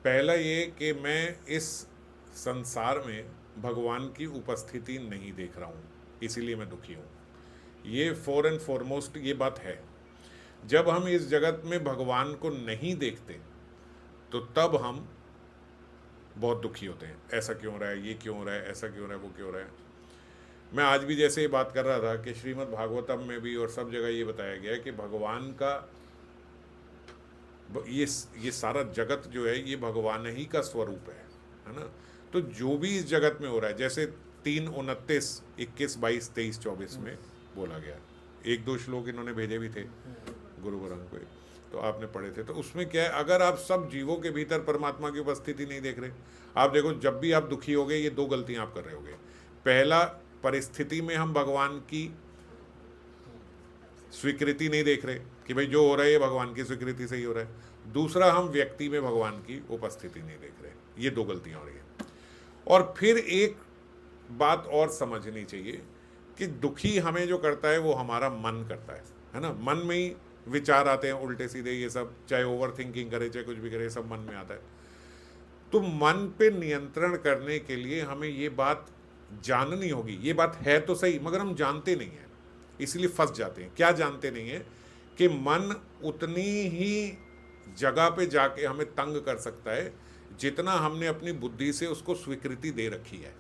पहला ये कि मैं इस संसार में भगवान की उपस्थिति नहीं देख रहा हूँ, इसीलिए मैं दुखी हूँ। ये फॉर एंड फॉरमोस्ट ये बात है। जब हम इस जगत में भगवान को नहीं देखते तो तब हम बहुत दुखी होते हैं। ऐसा क्यों हो रहा है, ये क्यों हो रहा है, ऐसा क्यों हो रहा है, वो क्यों हो रहा है। मैं आज भी जैसे ये बात कर रहा था कि श्रीमद् भागवतम में भी और सब जगह ये बताया गया है कि भगवान का ये सारा जगत जो है ये भगवान ही का स्वरूप है ना। तो जो भी इस जगत में हो रहा है, जैसे 3:29, 21, 22, 23, 24 में बोला गया, एक दो श्लोक इन्होंने भेजे भी थे गुरु वरंग को, तो आपने पढ़े थे। तो उसमें क्या है, अगर आप सब जीवों के भीतर परमात्मा की उपस्थिति नहीं देख रहे, आप देखो जब भी आप दुखी होगे ये दो गलतियां आप कर रहे होगे। पहला, परिस्थिति में हम भगवान की स्वीकृति नहीं देख रहे कि भाई जो हो रहा है ये भगवान की स्वीकृति से ही हो रहा है। दूसरा, हम व्यक्ति में भगवान की उपस्थिति नहीं देख रहे। ये दो गलतियां हो रही हैं। और फिर एक बात और समझनी चाहिए कि दुखी हमें जो करता है वो हमारा मन करता है ना। मन में ही विचार आते हैं उल्टे सीधे, ये सब, चाहे ओवर थिंकिंग करे चाहे कुछ भी करे, सब मन में आता है। तो मन पे नियंत्रण करने के लिए हमें ये बात जाननी होगी। ये बात है तो सही, मगर हम जानते नहीं हैं, इसलिए फंस जाते हैं। क्या जानते नहीं है कि मन उतनी ही जगह पे जाके हमें तंग कर सकता है जितना हमने अपनी बुद्धि से उसको स्वीकृति दे रखी है।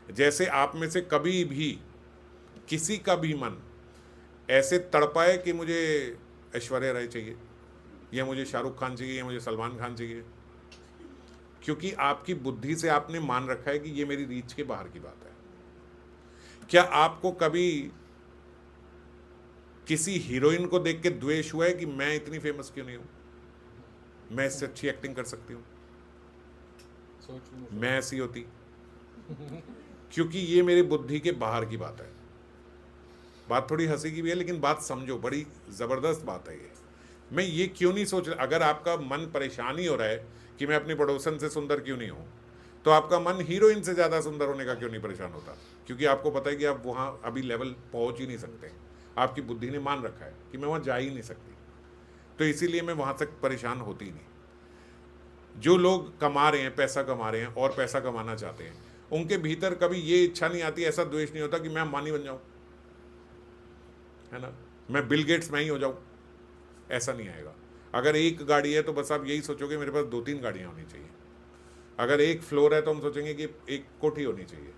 जैसे आप में से कभी भी किसी का भी मन ऐसे तड़पाए कि मुझे ऐश्वर्या राय चाहिए, या मुझे शाहरुख खान चाहिए, या मुझे सलमान खान चाहिए, क्योंकि आपकी बुद्धि से आपने मान रखा है कि ये मेरी रीच के बाहर की बात है। क्या आपको कभी किसी हीरोइन को देख के द्वेष हुआ है कि मैं इतनी फेमस क्यों नहीं हूं, मैं इससे अच्छी एक्टिंग कर सकती हूं, मैं ऐसी होती? क्योंकि ये मेरी बुद्धि के बाहर की बात है। बात थोड़ी हंसी की भी है, लेकिन बात समझो, बड़ी ज़बरदस्त बात है ये। मैं ये क्यों नहीं सोच रहा, अगर आपका मन परेशान ही हो रहा है कि मैं अपनी पड़ोसन से सुंदर क्यों नहीं हूँ, तो आपका मन हीरोइन से ज़्यादा सुंदर होने का क्यों नहीं परेशान होता? क्योंकि आपको पता है कि आप वहाँ अभी लेवल पहुँच ही नहीं सकते। आपकी बुद्धि ने मान रखा है कि मैं वहाँ जा ही नहीं सकती, तो इसीलिए मैं वहाँ तक परेशान होती ही नहीं। जो लोग कमा रहे हैं, पैसा कमा रहे हैं और पैसा कमाना चाहते हैं, उनके भीतर कभी ये इच्छा नहीं आती, ऐसा द्वेष नहीं होता कि मैं अंबानी बन जाऊँ, है ना, मैं बिल गेट्स मैं ही हो जाऊँ, ऐसा नहीं आएगा। अगर एक गाड़ी है तो बस आप यही सोचोगे मेरे पास 2-3 गाड़ियाँ होनी चाहिए। अगर एक फ्लोर है तो हम सोचेंगे कि एक कोठी होनी चाहिए।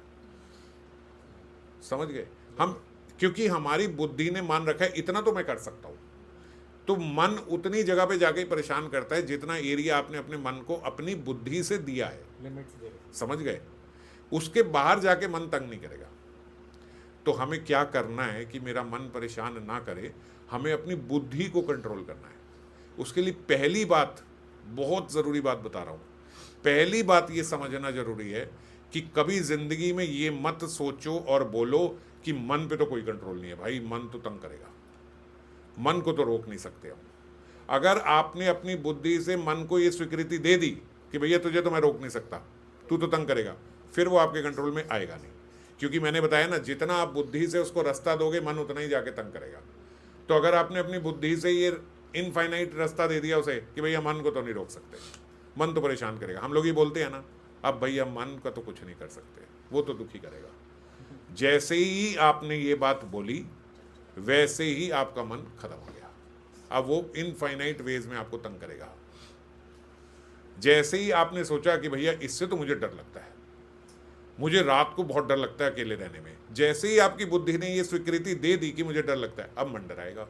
समझ गए हम? क्योंकि हमारी बुद्धि ने मान रखा है इतना तो मैं कर सकता हूँ। तो मन उतनी जगह पे जाके परेशान करता है जितना एरिया आपने अपने मन को अपनी बुद्धि से दिया है। समझ गए? उसके बाहर जाके मन तंग नहीं करेगा। तो हमें क्या करना है कि मेरा मन परेशान ना करे, हमें अपनी बुद्धि को कंट्रोल करना है। उसके लिए पहली बात, बहुत ज़रूरी बात बता रहा हूँ, पहली बात ये समझना ज़रूरी है कि कभी ज़िंदगी में ये मत सोचो और बोलो कि मन पे तो कोई कंट्रोल नहीं है। भाई, मन तो तंग करेगा, मन को तो रोक नहीं सकते हम। अगर आपने अपनी बुद्धि से मन को ये स्वीकृति दे दी कि भैया तुझे तो मैं रोक नहीं सकता, तू तो तंग करेगा, फिर वो आपके कंट्रोल में आएगा नहीं। क्योंकि मैंने बताया ना, जितना आप बुद्धि से उसको रास्ता दोगे, मन उतना ही जाके तंग करेगा। तो अगर आपने अपनी बुद्धि से ये इनफाइनाइट रास्ता दे दिया उसे कि भैया मन को तो नहीं रोक सकते, मन तो परेशान करेगा, हम लोग ये बोलते हैं ना, अब भैया मन का तो कुछ नहीं कर सकते, वो तो दुखी करेगा। जैसे ही आपने ये बात बोली वैसे ही आपका मन खत्म हो गया। अब वो इनफाइनाइट वेज में आपको तंग करेगा। जैसे ही आपने सोचा कि भैया इससे तो मुझे डर लगता है, मुझे रात को बहुत डर लगता है अकेले रहने में, जैसे ही आपकी बुद्धि ने ये स्वीकृति दे दी कि मुझे डर लगता है, अब मन डराएगा।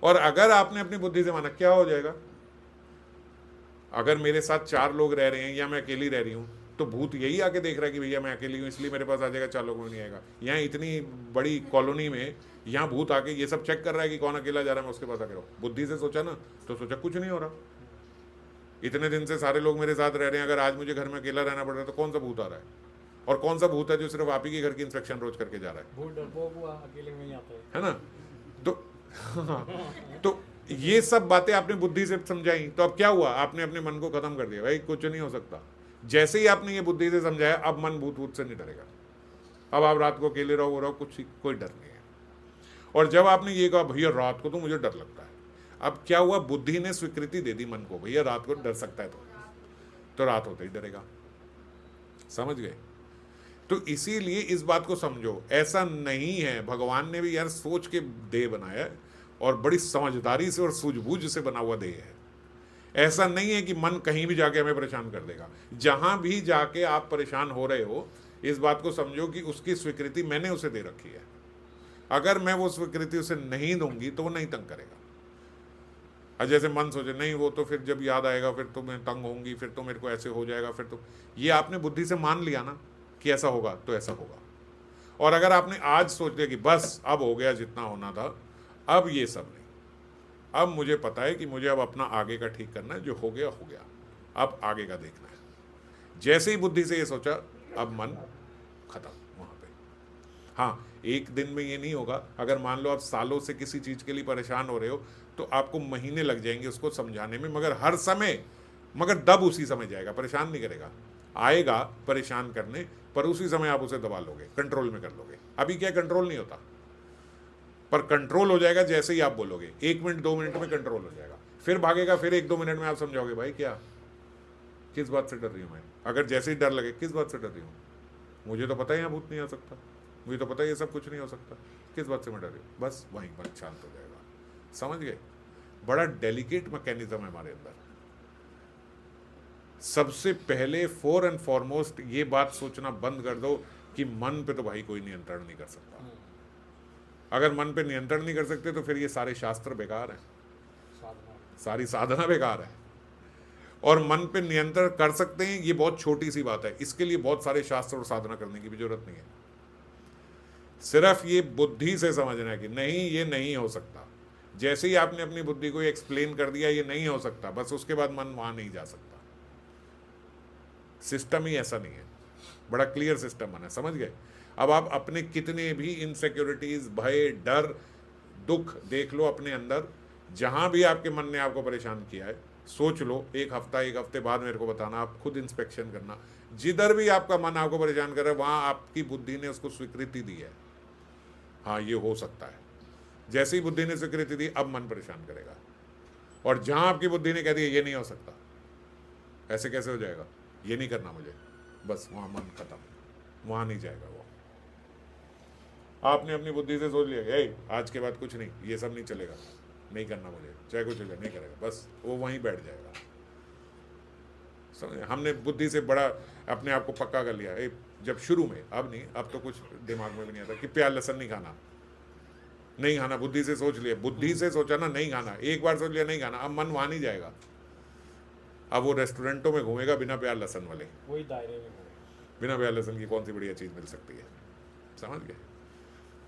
और अगर आपने अपनी बुद्धि से माना, क्या हो जाएगा? अगर मेरे साथ 4 लोग रह रहे हैं या मैं अकेली रह रही हूं, तो भूत यही आके देख रहा है कि भैया मैं अकेली हूं इसलिए मेरे पास आ जाएगा, 4 लोगों में नहीं आएगा। यहाँ इतनी बड़ी कॉलोनी में यहाँ भूत आके ये सब चेक कर रहा है कि कौन अकेला जा रहा है, मैं उसके पास आके रहूं। बुद्धि से सोचा ना, तो सोचा कुछ नहीं हो रहा, इतने दिन से सारे लोग मेरे साथ रह रहे हैं, अगर आज मुझे घर में अकेला रहना पड़ रहा है तो कौन सा भूत आ रहा है? और कौन सा भूत है जो सिर्फ आप ही के घर की इंस्पेक्शन रोज करके जा रहा है? भूत डरपोक हुआ, अकेले में ही आता है ना? तो ये सब बातें आपने बुद्धि से समझाई, तो अब क्या हुआ? आपने अपने मन को खत्म कर दिया, भाई कुछ नहीं हो सकता। जैसे ही आपने ये बुद्धि से समझाया, अब मन भूत भूत से नहीं डरेगा। अब आप रात को अकेले रहो, कोई डर नहीं है। और जब आपने ये कहा भैया रात को तो मुझे डर लगता है, अब क्या हुआ, बुद्धि ने स्वीकृति दे दी मन को, भैया रात को डर सकता है तो रात होते ही डरेगा। समझ गए? तो इसीलिए इस बात को समझो, ऐसा नहीं है, भगवान ने भी यार सोच के देह बनाया है और बड़ी समझदारी से और सूझबूझ से बना हुआ देह है। ऐसा नहीं है कि मन कहीं भी जाके हमें परेशान कर देगा। जहां भी जाके आप परेशान हो रहे हो, इस बात को समझो कि उसकी स्वीकृति मैंने उसे दे रखी है। अगर मैं वो स्वीकृति उसे नहीं दूंगी तो वो नहीं तंग करेगा। और जैसे मन सोचे नहीं वो तो फिर जब याद आएगा फिर तो मैं तंग होंगी, फिर तो मेरे को ऐसे हो जाएगा, फिर तो, ये आपने बुद्धि से मान लिया ना कि ऐसा होगा तो ऐसा होगा। और अगर आपने आज सोच लिया कि बस अब हो गया जितना होना था, अब ये सब नहीं, अब मुझे पता है कि मुझे अब अपना आगे का ठीक करना है, जो हो गया, अब आगे का देखना है। जैसे ही बुद्धि से ये सोचा, अब मन खत्म वहाँ पे। हाँ, एक दिन में ये नहीं होगा। अगर मान लो आप सालों से किसी चीज़ के लिए परेशान हो रहे हो तो आपको महीने लग जाएंगे उसको समझाने में, मगर हर समय, मगर दब उसी समय जाएगा, परेशान नहीं करेगा, आएगा परेशान करने, पर उसी समय आप उसे दबा लोगे, कंट्रोल में कर लोगे। अभी क्या कंट्रोल नहीं होता, पर कंट्रोल हो जाएगा जैसे ही आप बोलोगे। 1 मिनट 2 मिनट में कंट्रोल हो जाएगा, फिर भागेगा, फिर 1-2 मिनट में आप समझाओगे भाई क्या, किस बात से डर रही हूँ मैं। अगर जैसे ही डर लगे, किस बात से डर रही हूँ, मुझे तो पता है यहाँ भूत नहीं आ सकता, मुझे तो पता है ये सब कुछ नहीं हो सकता, किस बात से मैं डर रही हूँ, बस वहीं मन शांत हो जाएगा। समझ गए? बड़ा डेलिकेट मैकेनिज्म है हमारे अंदर। सबसे पहले फॉर एंड फॉरमोस्ट ये बात सोचना बंद कर दो कि मन पे तो भाई कोई नियंत्रण नहीं कर सकता। अगर मन पे नियंत्रण नहीं कर सकते तो फिर ये सारे शास्त्र बेकार हैं, सारी साधना बेकार है। और मन पे नियंत्रण कर सकते हैं, ये बहुत छोटी सी बात है, इसके लिए बहुत सारे शास्त्र और साधना करने की भी जरूरत नहीं है। सिर्फ ये बुद्धि से समझना है कि नहीं, ये नहीं हो सकता। जैसे ही आपने अपनी बुद्धि को एक्सप्लेन कर दिया ये नहीं हो सकता, बस उसके बाद मन वहां नहीं जा सकता। सिस्टम ही ऐसा नहीं है, बड़ा क्लियर सिस्टम बना है। समझ गए? अब आप अपने कितने भी इनसिक्योरिटीज, भय, डर, दुख देख लो अपने अंदर, जहां भी आपके मन ने आपको परेशान किया है, सोच लो। एक हफ्ते बाद मेरे को बताना, आप खुद इंस्पेक्शन करना। जिधर भी आपका मन आपको परेशान कर रहा है वहां आपकी बुद्धि ने उसको स्वीकृति दी है, हाँ ये हो सकता है। जैसे ही बुद्धि ने स्वीकृति दी, अब मन परेशान करेगा। और जहां आपकी बुद्धि ने कह दिया ये नहीं हो सकता, ऐसे कैसे हो जाएगा, ये नहीं करना मुझे, बस वहां मन खत्म, वहां नहीं जाएगा वो। आपने अपनी बुद्धि से सोच लिया आज के बाद कुछ नहीं, ये सब नहीं चलेगा, नहीं करना मुझे, चाहे कुछ हो जाए नहीं करेगा, बस वो वहीं बैठ जाएगा। समझे? हमने बुद्धि से बड़ा अपने आप को पक्का कर लिया। जब शुरू में, अब नहीं, अब तो कुछ दिमाग में भी नहीं आता कि प्याज लहसुन नहीं खाना, नहीं खाना, बुद्धि से सोच लिया, बुद्धि से सोचा ना नहीं खाना, एक बार सोच लिया नहीं खाना, अब मन वहां नहीं जाएगा। अब वो रेस्टोरेंटों में घूमेगा बिना प्याज लहसुन वाले, वही दायरे में घूमेगा। बिना प्याज लहसुन की कौन सी बढ़िया चीज़ मिल सकती है। समझ गए?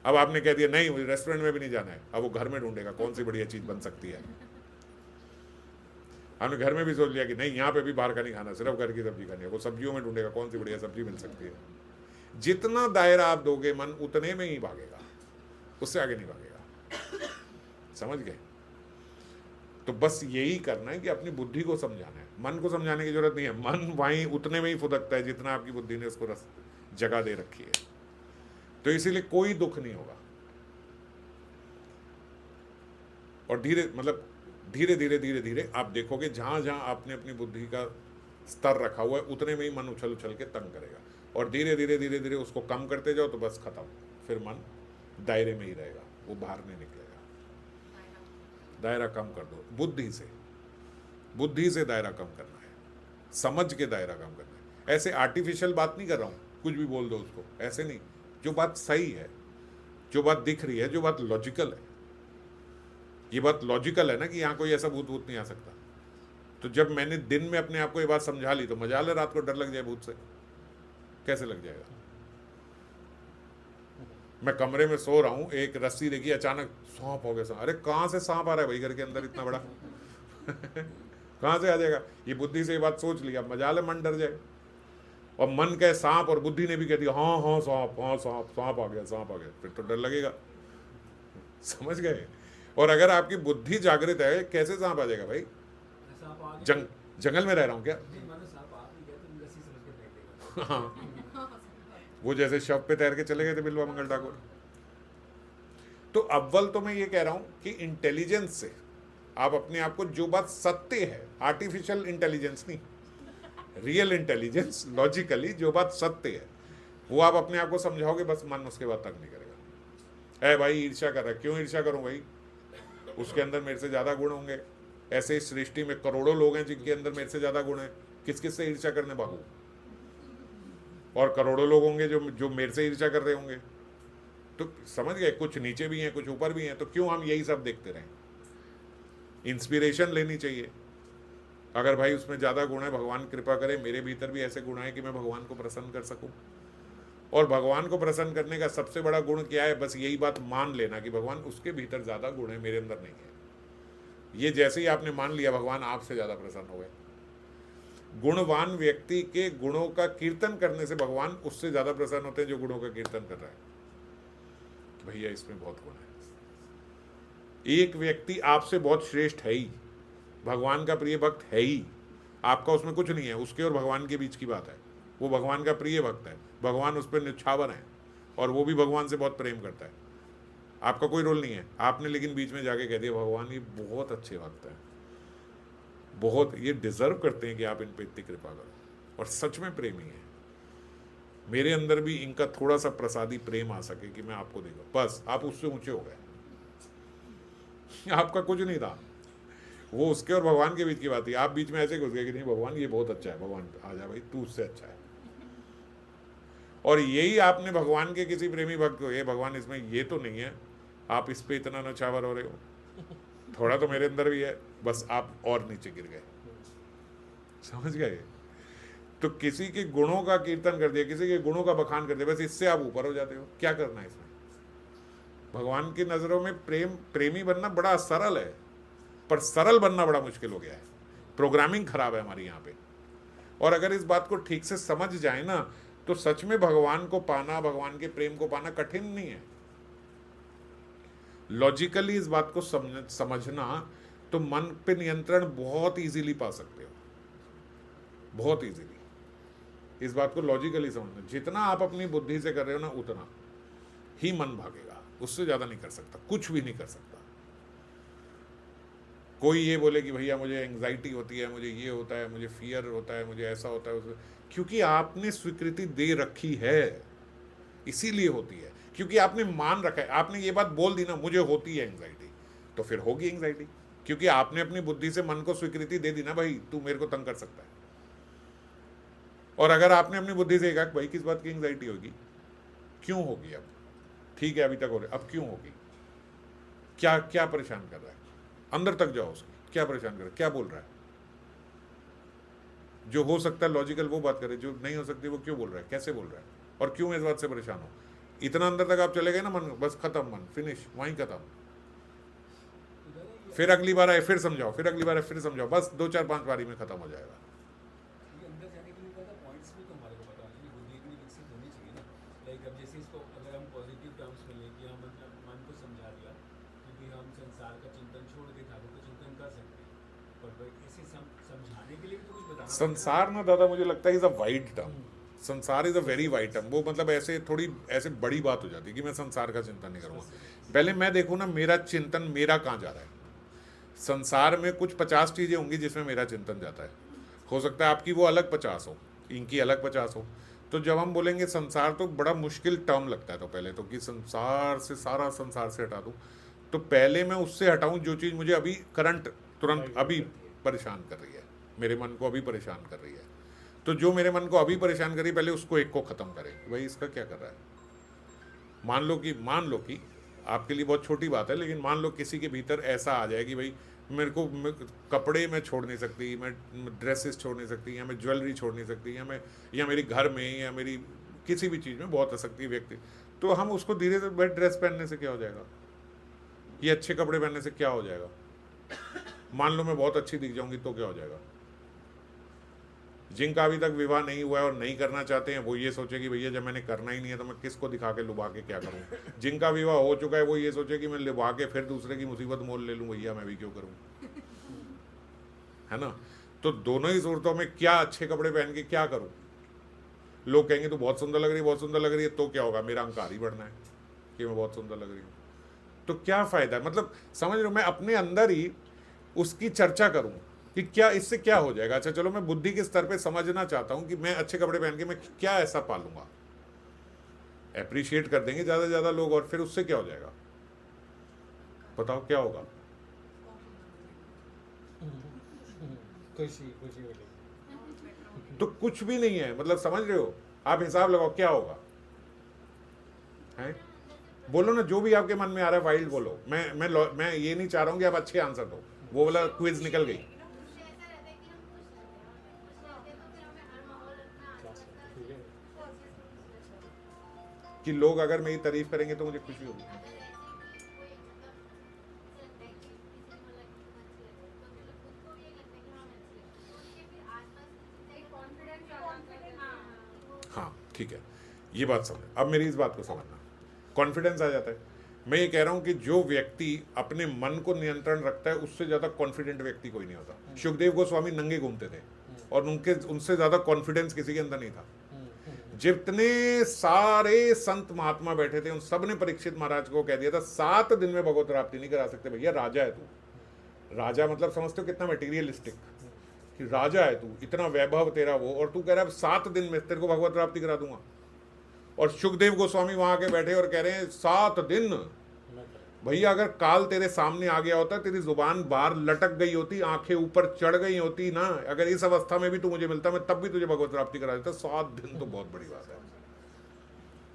अब आपने कह दिया नहीं, रेस्टोरेंट में भी नहीं जाना है, अब वो घर में ढूंढेगा कौन सी बढ़िया चीज़ बन सकती है। हमने घर में भी सोच लिया कि नहीं, यहाँ पे भी बाहर का नहीं खाना, सिर्फ घर की सब्जी खानी है, वो सब्जियों में ढूंढेगा कौन सी बढ़िया सब्जी मिल सकती है। जितना दायरा आप दोगे मन उतने में ही भागेगा, उससे आगे नहीं भागेगा। समझ गए? तो बस यही करना है कि अपनी बुद्धि को समझाना है, मन को समझाने की जरूरत नहीं है। मन वहीं उतने में ही फुदकता है जितना आपकी बुद्धि ने उसको जगह दे रखी है। तो इसीलिए कोई दुख नहीं होगा। और धीरे धीरे आप देखोगे जहां जहां आपने अपनी बुद्धि का स्तर रखा हुआ है उतने में ही मन उछल उछल के तंग करेगा। और धीरे धीरे उसको कम करते जाओ तो बस खत्म, फिर मन दायरे में ही रहेगा, वो बाहर नहीं निकलेगा। दायरा कम कर दो बुद्धि से दायरा कम करना है, समझ के दायरा कम करना है। ऐसे आर्टिफिशियल बात नहीं कर रहा हूँ, कुछ भी बोल दो उसको, ऐसे नहीं। जो बात सही है, जो बात दिख रही है, जो बात लॉजिकल है, ये बात लॉजिकल है ना कि यहाँ कोई ऐसा भूत नहीं आ सकता। तो जब मैंने दिन में अपने आप को ये बात समझा ली तो मजाल है रात को डर लग जाए भूत से, कैसे लग जाएगा। मैं कमरे में सो रहा हूँ, एक रस्सी देखी, अचानक सांप हो गया। अरे कहाँ से सांप आ रहा है भाई घर के अंदर इतना बड़ा कहाँ से आ जाएगा। ये बुद्धि से ये बात सोच लिया, मजाल है मन डर जाए। और मन कहे सांप और बुद्धि ने भी कह दिया हाँ सांप आ गया, फिर तो डर लगेगा। समझ गए? और अगर आपकी बुद्धि जागृत है, कैसे सांप आ जाएगा भाई? जंगल में रह रहा हूँ क्या? हाँ, वो जैसे शव पे तैर के चले गए थे बिल्वा मंगल ठाकुर। तो अव्वल तो मैं ये कह रहा हूं कि इंटेलिजेंस से आप अपने आप को, जो बात सत्य है, आर्टिफिशियल इंटेलिजेंस नहीं, रियल इंटेलिजेंस, लॉजिकली जो बात सत्य है वो आप अपने आप को समझाओगे, बस मन उसके बाद तक नहीं करेगा। ए भाई ईर्ष्या कर रहा है, क्यों ईर्ष्या करूं भाई, उसके अंदर मेरे से ज़्यादा गुण होंगे। ऐसे इस सृष्टि में करोड़ों लोग हैं जिनके अंदर मेरे से ज़्यादा गुण है, किस किस से ईर्ष्या करने भागूं? और करोड़ों लोग होंगे जो जो मेरे से ईर्ष्या कर रहे होंगे। तो समझ गए, कुछ नीचे भी हैं कुछ ऊपर भी हैं, तो क्यों हम यही सब देखते रहें? इंस्पिरेशन लेनी चाहिए। अगर भाई उसमें ज़्यादा गुण है, भगवान कृपा करे मेरे भीतर भी ऐसे गुण है कि मैं भगवान को प्रसन्न कर सकूं। और भगवान को प्रसन्न करने का सबसे बड़ा गुण क्या है? बस यही बात मान लेना कि भगवान उसके भीतर ज़्यादा गुण है, मेरे अंदर नहीं है। ये जैसे ही आपने मान लिया, भगवान आपसे ज़्यादा प्रसन्न हो गए। गुणवान व्यक्ति के गुणों का कीर्तन करने से भगवान उससे ज़्यादा प्रसन्न होते हैं जो गुणों का कीर्तन कर रहा है। भैया इसमें बहुत गुण है। एक व्यक्ति आपसे बहुत श्रेष्ठ है ही, भगवान का प्रिय भक्त है ही, आपका उसमें कुछ नहीं है, उसके और भगवान के बीच की बात है। वो भगवान का प्रिय भक्त है, भगवान उस पर निछावर है और वो भी भगवान से बहुत प्रेम करता है। आपका कोई रोल नहीं है, आपने लेकिन बीच में जाके कह दिया भगवान ये बहुत अच्छे भक्त हैं, बहुत ये डिजर्व करते हैं कि आप इन पर इतनी कृपा करो, और सच में प्रेमी है। मेरे अंदर भी इनका थोड़ा सा प्रसादी प्रेम आ सके कि मैं आपको देखूं, बस आप उससे ऊंचे हो गए। आपका कुछ नहीं था, वो उसके और भगवान के बीच की बात थी। आप बीच में ऐसे घुस गए कि नहीं भगवान ये बहुत अच्छा है, भगवान आ जा भाई तू उससे अच्छा है। और यही आपने भगवान के किसी प्रेमी भक्त को, ये भगवान इसमें ये तो नहीं है, आप इस पे इतना नछावर हो रहे हो, थोड़ा तो मेरे अंदर भी है, बस आप और नीचे गिर गए। समझ गए? तो किसी के गुणों का कीर्तन कर दिया, किसी के गुणों का बखान कर दिया, बस इससे आप ऊपर हो जाते हो। क्या करना है इसमें? भगवान की नजरों में प्रेमी बनना बड़ा सरल है, पर सरल बनना बड़ा मुश्किल हो गया है। प्रोग्रामिंग खराब है हमारी यहाँ पे। और अगर इस बात को ठीक से समझ जाए ना, तो सच में भगवान को पाना, भगवान के प्रेम को पाना कठिन नहीं है। लॉजिकली इस बात को समझना, तो मन पे नियंत्रण बहुत इजीली पा सकते हो, बहुत इजीली। इस बात को लॉजिकली समझना, जितना आप अपनी बुद्धि से कर रहे हो ना, उतना ही मन भागेगा, उससे ज्यादा नहीं कर सकता, कुछ भी नहीं कर सकता। कोई ये बोले कि भैया मुझे एंग्जाइटी होती है, मुझे ये होता है, मुझे फियर होता है, मुझे ऐसा होता है, क्योंकि आपने स्वीकृति दे रखी है, इसीलिए होती है। क्योंकि आपने मान रखा है, आपने ये बात बोल दी ना मुझे होती है एंग्जाइटी, तो फिर होगी एंग्जाइटी, क्योंकि आपने अपनी बुद्धि से मन को स्वीकृति दे दी ना, भाई तू मेरे को तंग कर सकता है। और अगर आपने अपनी बुद्धि से कहा भाई किस बात की एंग्जाइटी होगी, क्यों होगी, अब ठीक है अभी तक हो रही, अब क्यों होगी, क्या क्या परेशान कर रहा है, अंदर तक जाओ उसकी, क्या परेशान कर रहा है, क्या बोल रहा है। जो हो सकता है लॉजिकल वो बात करे, जो नहीं हो सकती वो क्यों बोल रहा है, कैसे बोल रहा है, और क्यों इस बात से परेशान हो। इतना अंदर तक आप चले गए ना, मन बस खत्म, मन फिनिश, वहीं खत्म। फिर अगली बार आए फिर समझाओ, फिर अगली बार आए फिर समझाओ, बस 2 4 5 बारी में खत्म हो जाएगा। अंदर जाने के लिए क्या पॉइंट्स भी तो हमारे को पता होना चाहिए, बुद्धि इतनी विकसित होनी चाहिए ना। लाइक अब जैसे इसको अगर हम पॉजिटिव टर्म्स में लें कि हम मन को समझा दिया, क्योंकि हम संसार का चिंतन छोड़ के ठाकुर का चिंतन कर सकते हैं, पर इसे समझाने के लिए भी तो कुछ बताना। संसार ना दादा मुझे लगता है इज अ वाइड टर्म, संसार is a very wide term. वो मतलब ऐसे थोड़ी ऐसे बड़ी बात हो जाती है कि मैं संसार का चिंतन नहीं करूँगा। पहले मैं देखूँ ना मेरा चिंतन मेरा कहाँ जा रहा है। संसार में कुछ 50 चीज़ें होंगी जिसमें मेरा चिंतन जाता है, हो सकता है आपकी वो अलग 50 हो, इनकी अलग 50 हो। तो जब हम बोलेंगे संसार, तो बड़ा मुश्किल टर्म लगता है। तो पहले तो कि संसार से, सारा संसार से हटा दूँ, तो पहले मैं उससे हटाऊँ जो चीज़ मुझे अभी करंट तुरंत अभी परेशान कर रही है, मेरे मन को अभी परेशान कर रही है। तो जो मेरे मन को अभी परेशान करी, पहले उसको एक को ख़त्म करें, भाई इसका क्या कर रहा है। मान लो कि आपके लिए बहुत छोटी बात है, लेकिन मान लो किसी के भीतर ऐसा आ जाए कि भाई मेरे को कपड़े में छोड़ नहीं सकती, मैं ड्रेसेस छोड़ नहीं सकती, या मैं ज्वेलरी छोड़ नहीं सकती, या मेरी घर में या मेरी किसी भी चीज़ में बहुत आसक्ति है व्यक्ति, तो हम उसको धीरे धीरे भाई ड्रेस पहनने से क्या हो जाएगा, ये अच्छे कपड़े पहनने से क्या हो जाएगा। मान लो मैं बहुत अच्छी दिख जाऊंगी तो क्या हो जाएगा। जिनका अभी तक विवाह नहीं हुआ है और नहीं करना चाहते हैं, वो ये सोचे कि भैया जब मैंने करना ही नहीं है तो मैं किसको दिखा के लुभा के क्या करूं। जिनका विवाह हो चुका है वो ये सोचे कि मैं लुभा के फिर दूसरे की मुसीबत मोल ले लूं, भैया मैं भी क्यों करूं, है ना। तो दोनों ही सूरतों में क्या अच्छे कपड़े पहन के क्या करूं। लोग कहेंगे तो बहुत सुंदर लग रही है, बहुत सुंदर लग रही है, तो क्या होगा, मेरा अहंकार ही बढ़ना है कि मैं बहुत सुंदर लग रही हूँ, तो क्या फ़ायदा है। मतलब समझ रहे हो, मैं अपने अंदर ही उसकी चर्चा करूं कि क्या इससे क्या हो जाएगा। अच्छा चलो मैं बुद्धि के स्तर पे समझना चाहता हूं कि मैं अच्छे कपड़े पहन के मैं क्या ऐसा पालूंगा। एप्रिशिएट कर देंगे ज़्यादा से ज़्यादा लोग, और फिर उससे क्या हो जाएगा बताओ क्या होगा। खुशी खुशी मिलेगी। तो कुछ भी नहीं है, मतलब समझ रहे हो आप, हिसाब लगाओ क्या होगा है। बोलो ना जो भी आपके मन में आ रहा है वाइल्ड बोलो। मैं ये नहीं चाह रहा हूं कि आप अच्छे आंसर दो, वो वाला क्विज निकल गई। कि लोग अगर मेरी तारीफ करेंगे तो मुझे खुशी होगी। हाँ ठीक है, ये बात समझ, अब मेरी इस बात को समझना, कॉन्फिडेंस आ जाता है। मैं ये कह रहा हूं कि जो व्यक्ति अपने मन को नियंत्रण रखता है उससे ज्यादा कॉन्फिडेंट व्यक्ति कोई नहीं होता। सुखदेव गोस्वामी नंगे घूमते थे और उनसे ज्यादा कॉन्फिडेंस किसी के अंदर नहीं था। जितने सारे संत महात्मा बैठे थे उन सब ने परीक्षित महाराज को कह दिया था 7 दिन में भगवत प्राप्ति नहीं करा सकते। भैया राजा है तू, राजा मतलब समझते हो कितना मटेरियलिस्टिक, कि राजा है तू, इतना वैभव तेरा वो, और तू कह रहा है 7 दिन में तेरे को भगवत प्राप्ति करा दूंगा। और सुखदेव गोस्वामी वहां के बैठे और कह रहे हैं 7 दिन। भैया अगर काल तेरे सामने आ गया होता, तेरी जुबान बाहर लटक गई होती, आंखें ऊपर चढ़ गई होती ना, अगर इस अवस्था में भी तू मुझे मिलता मैं तब भी तुझे भगवत प्राप्ति करा देता। 7 दिन तो बहुत बड़ी बात है।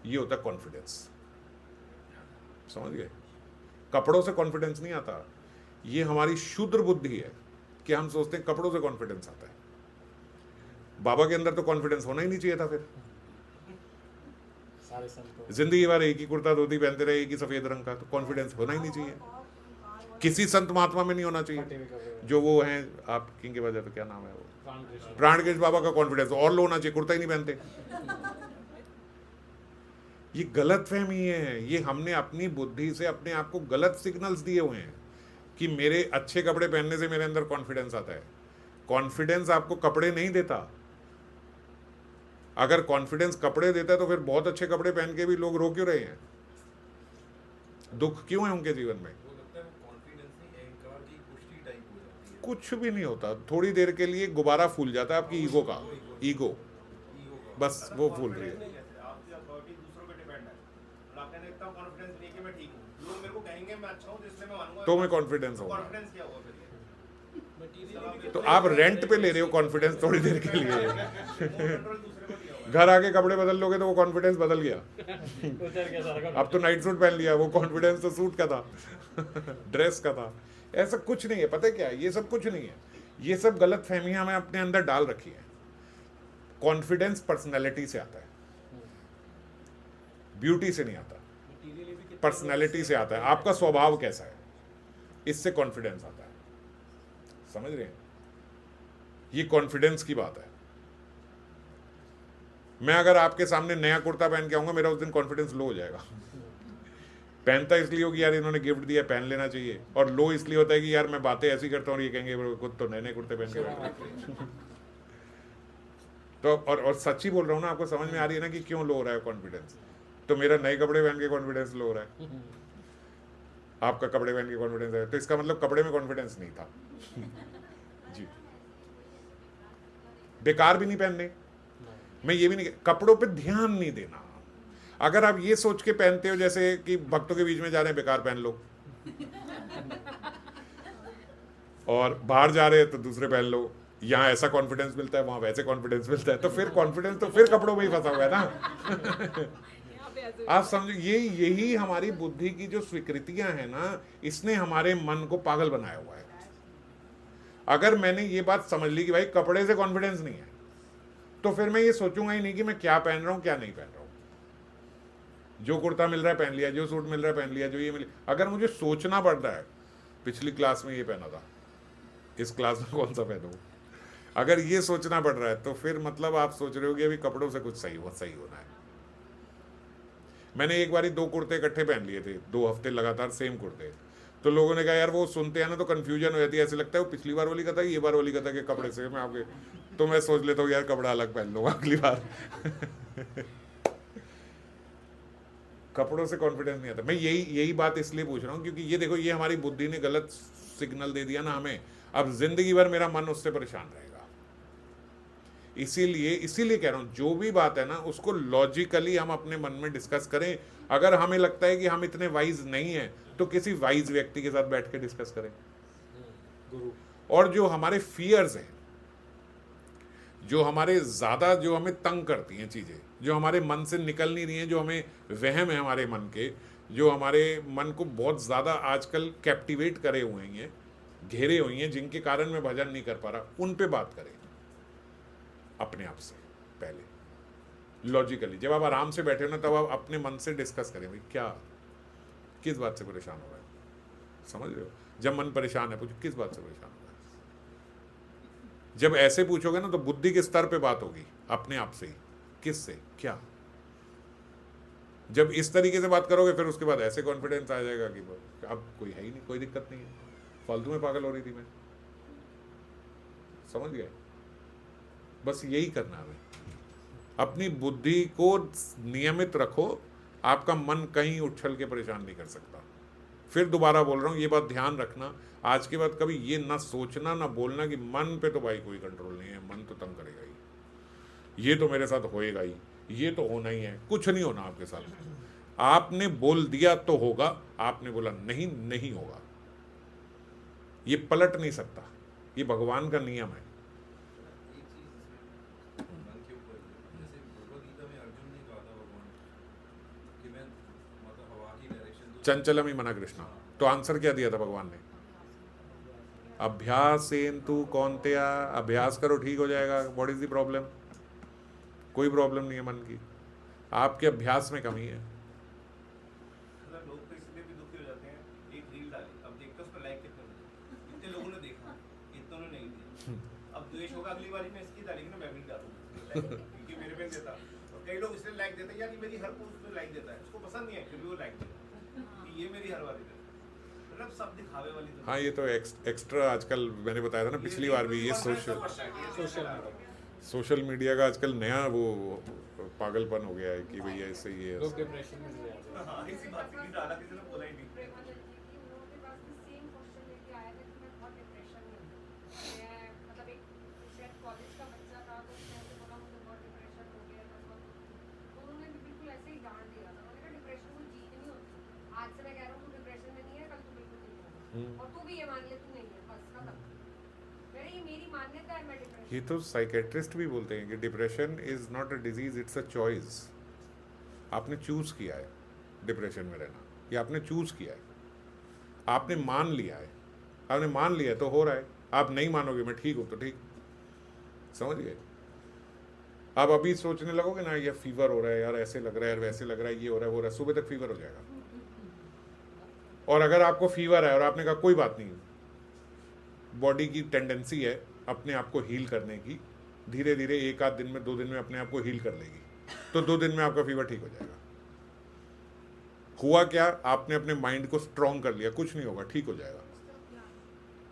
ये होता है कॉन्फिडेंस, समझ गए। कपड़ों से कॉन्फिडेंस नहीं आता, ये हमारी शूद्र बुद्धि है कि हम सोचते हैं कपड़ों से कॉन्फिडेंस आता है। बाबा के अंदर तो कॉन्फिडेंस होना ही नहीं चाहिए था। फिर सारे संतों जिंदगी भर एक ही कुर्ता धोती पहनते रहे, एक ही सफेद रंग का, तो कॉन्फिडेंस होना ही नहीं चाहिए। किसी संत महात्मा में नहीं होना फटे चाहिए। हुए कपड़े, जो वो हैं आप किंग के वजह तो क्या नाम है वो, रामकृष्ण प्राणकेश बाबा का कॉन्फिडेंस और लो होना चाहिए, कुर्ता ही नहीं पहनते। ये गलत फहमी है, ये हमने अपनी बुद्धि से अपने आप को गलत सिग्नल्स दिए हुए हैं कि मेरे अच्छे कपड़े पहनने से मेरे अंदर कॉन्फिडेंस आता है। कॉन्फिडेंस आपको कपड़े नहीं देता। अगर कॉन्फिडेंस कपड़े देता है तो फिर बहुत अच्छे कपड़े पहन के भी लोग रो क्यों रहे हैं, दुख क्यों है उनके जीवन में। वो लगता है वो कॉन्फिडेंस नहीं, अहंकार की पुष्टि टाइप हो जाती है। कुछ भी नहीं होता, थोड़ी देर के लिए गुब्बारा फूल जाता है आपकी ईगो का, ईगो बस वो फूल रही है। आपकी अथॉरिटी दूसरों पे डिपेंड है, और आपने इतना कॉन्फिडेंस नहीं कि मैं ठीक हूँ, लोग मेरे को कहेंगे मैं अच्छा हूँ जिसमें मैं मानूंगा तो मैं कॉन्फिडेंस होगा। कॉन्फिडेंस क्या हुआ फिर ये? तो आप रेंट पे ले रहे हो कॉन्फिडेंस थोड़ी देर के लिए। कंट्रोल दूसरे को दिया हुआ है। घर आके कपड़े बदल लोगे तो वो कॉन्फिडेंस बदल गया। उतर के सारा अब तो नाइट सूट पहन लिया, वो कॉन्फिडेंस तो सूट का था, ड्रेस का था। ऐसा कुछ नहीं है, पता है क्या है, ये सब कुछ नहीं है। ये सब गलत फहमियां हमें अपने अंदर डाल रखी है। कॉन्फिडेंस पर्सनैलिटी से आता है, ब्यूटी से नहीं आता, पर्सनैलिटी से आता है। आपका स्वभाव कैसा है, इससे कॉन्फिडेंस आता है। समझ रहे हैं, ये कॉन्फिडेंस की बात है। मैं अगर आपके सामने नया कुर्ता पहन के आऊंगा, मेरा उस दिन कॉन्फिडेंस लो हो जाएगा। पहनता इसलिए हो कि यार इन्होंने गिफ्ट दिया पहन लेना चाहिए, और लो इसलिए होता है कि यार मैं बातें ऐसी करता हूँ और ये कहेंगे खुद तो नए नए कुर्ते पहन के बैठे। तो और सच्ची बोल रहा हूँ ना, आपको समझ में आ रही है ना कि क्यों लो हो रहा है कॉन्फिडेंस। तो मेरा नए कपड़े पहन के कॉन्फिडेंस लो हो रहा है, आपका कपड़े पहन के कॉन्फिडेंस है, तो इसका मतलब कपड़े में कॉन्फिडेंस नहीं था। जी, बेकार भी नहीं पहनने, मैं ये भी नहीं, कपड़ों पे ध्यान नहीं देना। अगर आप ये सोच के पहनते हो जैसे कि भक्तों के बीच में जा रहे हैं बेकार पहन लो, और बाहर जा रहे हैं तो दूसरे पहन लो, यहाँ ऐसा कॉन्फिडेंस मिलता है वहां वैसे कॉन्फिडेंस मिलता है, तो फिर कॉन्फिडेंस तो फिर कपड़ों में ही फंसा हुआ है ना। आप समझो, यही हमारी बुद्धि की जो स्वीकृतियां हैं ना, इसने हमारे मन को पागल बनाया हुआ है। अगर मैंने ये बात समझ ली कि भाई कपड़े से कॉन्फिडेंस नहीं है, तो फिर मैं ये सोचूंगा ही नहीं कि मैं क्या पहन रहा हूं क्या नहीं पहन रहा हूं। जो कुर्ता मिल रहा है पहन लिया, जो सूट मिल रहा है पहन लिया, जो ये मिल, अगर मुझे सोचना पड़ रहा है पिछली क्लास में ये पहना था, इस क्लास में कौन सा पहनूं, अगर ये सोचना पड़ रहा है तो फिर मतलब आप सोच रहे हो कि अभी कपड़ों से कुछ सही होना है। मैंने एक बार 2 कुर्ते इकट्ठे पहन लिए थे, 2 हफ्ते लगातार सेम कुर्ते, तो लोगों ने कहा यार वो सुनते हैं ना तो कंफ्यूजन हो जाती है, ऐसे लगता है वो पिछली बार वाली का था ये बार वाली का था कि कपड़े से मैं आपके, तो मैं सोच लेता हूँ यार कपड़ा अलग पहन लूंगा अगली बार। कपड़ों से कॉन्फिडेंस नहीं आता। मैं यही बात इसलिए पूछ रहा हूँ क्योंकि ये देखो, ये हमारी बुद्धि ने गलत सिग्नल दे दिया ना हमें, अब जिंदगी भर मेरा मन उससे परेशान रहेगा। इसीलिए कह रहा हूं, जो भी बात है ना उसको लॉजिकली हम अपने मन में डिस्कस करें। अगर हमें लगता है कि हम इतने वाइज नहीं हैं तो किसी वाइज व्यक्ति के साथ बैठ के डिस्कस करें। गुरु। और जो हमारे फियर्स हैं, जो हमारे ज़्यादा जो हमें तंग करती हैं चीज़ें, जो हमारे मन से निकल नहीं रही हैं, जो हमें वहम है हमारे मन के, जो हमारे मन को बहुत ज़्यादा आजकल कैप्टिवेट करे हुए हैं, घेरे हुई हैं, जिनके कारण मैं भजन नहीं कर पा रहा, उन पे बात करें अपने आप से पहले लॉजिकली। जब आप आराम से बैठे हो ना तब आप अपने मन से डिस्कस करें, भाई क्या किस बात से परेशान हो रहा है, समझ रहे हो? जब मन परेशान है पूछो किस बात से परेशान हो रहा है। जब ऐसे पूछोगे ना तो बुद्धि के स्तर पे बात होगी अपने आप से ही, किस से क्या। जब इस तरीके से बात करोगे फिर उसके बाद ऐसे कॉन्फिडेंस आ जाएगा कि अब कोई है ही नहीं, कोई दिक्कत नहीं है, फालतू में पागल हो रही थी मैं, समझ गए? बस यही करना है। अपनी बुद्धि को नियमित रखो, आपका मन कहीं उछल के परेशान नहीं कर सकता। फिर दोबारा बोल रहा हूँ, ये बात ध्यान रखना, आज के बाद कभी ये ना सोचना ना बोलना कि मन पे तो भाई कोई कंट्रोल नहीं है, मन तो तंग करेगा ही, ये तो मेरे साथ होएगा ही, ये तो होना ही है। कुछ नहीं होना आपके साथ। आपने बोल दिया तो होगा, आपने बोला नहीं, नहीं होगा। ये पलट नहीं सकता, ये भगवान का नियम है। एक चीज इसमें मन के ऊपर, जैसे भगवद गीता में अर्जुन ने कहा था भगवान कि मैं मतलब हवा की डायरेक्शन तो चंचलम ही मना कृष्णा, तो आंसर क्या दिया था भगवान ने? अभ्यासेन तु कौन्तेया, अभ्यास करो ठीक हो जाएगा। What is the problem? कोई प्रॉब्लम नहीं है मन की, आपके अभ्यास में कमी है। मतलब लोग तो इसलिए भी दुखी हो जाते हैं, एक रील डाली, अब देखते उस पर लाइक कितने मिले, कितने लोगों ने देखा, कितनों ने नहीं दिया। अब द्वेष होगा अगली बारी में इसकी डालेंगे ना, मैं भी डालूंगा क्योंकि मेरे पे देता। और कई लोग इसलिए लाइक देते हैं यार मेरी हर पोस्ट में लाइक देता है, उसको पसंद नहीं है फिर भी वो लाइक देता है, ये मेरी हर बारी देता है। मतलब सब दिखावे वाली दुनिया। हाँ, ये तो एक्स्ट्रा आजकल मैंने बताया था ना पिछली बार भी, ये सोशल मीडिया का आजकल नया वो पागलपन हो गया है कि भैया इससे ये लोग डिप्रेशन में चले जाते हैं। हाँ, इसी बात की डाला, किसी ने बोला ही नहीं। और तू भी ये मान ले तू नहीं है, बस खत्म। मेरी ये मेरी मान्यता है, मैं डिप्रेशन। ये तो साइकेट्रिस्ट भी बोलते हैं कि depression is not a disease, it's a choice. आपने चूज किया है डिप्रेशन में रहना, ये आपने चूज किया है, आपने मान लिया है, आपने मान लिया है तो हो रहा है। आप नहीं मानोगे मैं ठीक हूं तो ठीक, समझ गए? आप अभी सोचने लगोगे ना ये फीवर हो रहा है यार, ऐसे लग रहा है, वैसे लग रहा है, ये हो रहा है, वो हो रहा है, सुबह तक फीवर हो जाएगा। और अगर आपको फीवर है और आपने कहा कोई बात नहीं, बॉडी की टेंडेंसी है अपने आप को हील करने की, धीरे धीरे एक आध दिन में 2 दिन में अपने आप को हील कर लेगी, तो 2 दिन में आपका फीवर ठीक हो जाएगा। हुआ क्या? आपने अपने माइंड को स्ट्रॉन्ग कर लिया, कुछ नहीं होगा, ठीक हो जाएगा।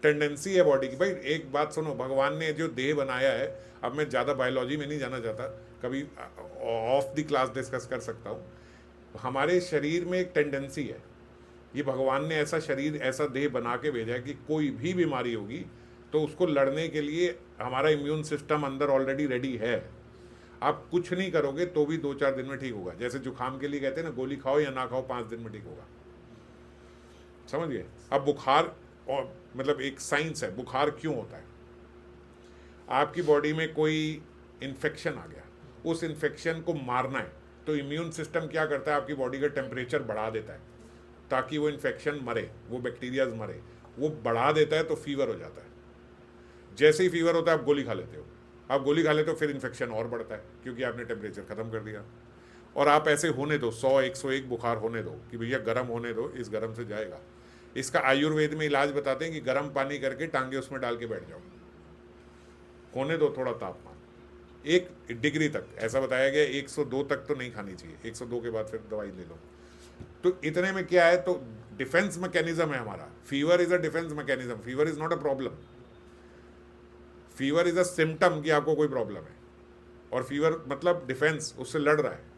टेंडेंसी है बॉडी की। भाई एक बात सुनो, भगवान ने जो देह बनाया है, अब मैं ज़्यादा बायोलॉजी में नहीं जाना चाहता, कभी ऑफ द क्लास डिस्कस कर सकता हूँ। हमारे शरीर में एक टेंडेंसी है, ये भगवान ने ऐसा शरीर, ऐसा देह बना के भेजा है कि कोई भी बीमारी होगी तो उसको लड़ने के लिए हमारा इम्यून सिस्टम अंदर ऑलरेडी रेडी है। आप कुछ नहीं करोगे तो भी 2-4 दिन में ठीक होगा। जैसे जुकाम के लिए कहते हैं ना, गोली खाओ या ना खाओ 5 दिन में ठीक होगा, समझ गए? अब बुखार, और मतलब एक साइंस है, बुखार क्यों होता है? आपकी बॉडी में कोई इन्फेक्शन आ गया, उस इन्फेक्शन को मारना है तो इम्यून सिस्टम क्या करता है, आपकी बॉडी का टेम्परेचर बढ़ा देता है ताकि वो इन्फेक्शन मरे, वो बैक्टीरियाज मरे, वो बढ़ा देता है तो फीवर हो जाता है। जैसे ही फीवर होता है आप गोली खा लेते हो, आप गोली खा लेते हो, फिर इन्फेक्शन और बढ़ता है क्योंकि आपने टेम्परेचर ख़त्म कर दिया। और आप ऐसे होने दो, 100-101 बुखार होने दो कि भैया गर्म होने दो, इस गर्म से जाएगा। इसका आयुर्वेद में इलाज बताते हैं कि गर्म पानी करके टांगे उसमें डाल के बैठ जाओ, होने दो थोड़ा तापमान 1 डिग्री तक, ऐसा बताया गया 102 तक तो नहीं खानी चाहिए, 102 के बाद फिर दवाई ले लो। तो इतने में क्या है, तो डिफेंस मैकेनिज्म है हमारा। Fever is a defence mechanism, fever is not a problem, fever is a symptom कि आपको कोई प्रॉब्लम है, और फीवर मतलब डिफेंस, उससे लड़ रहा है।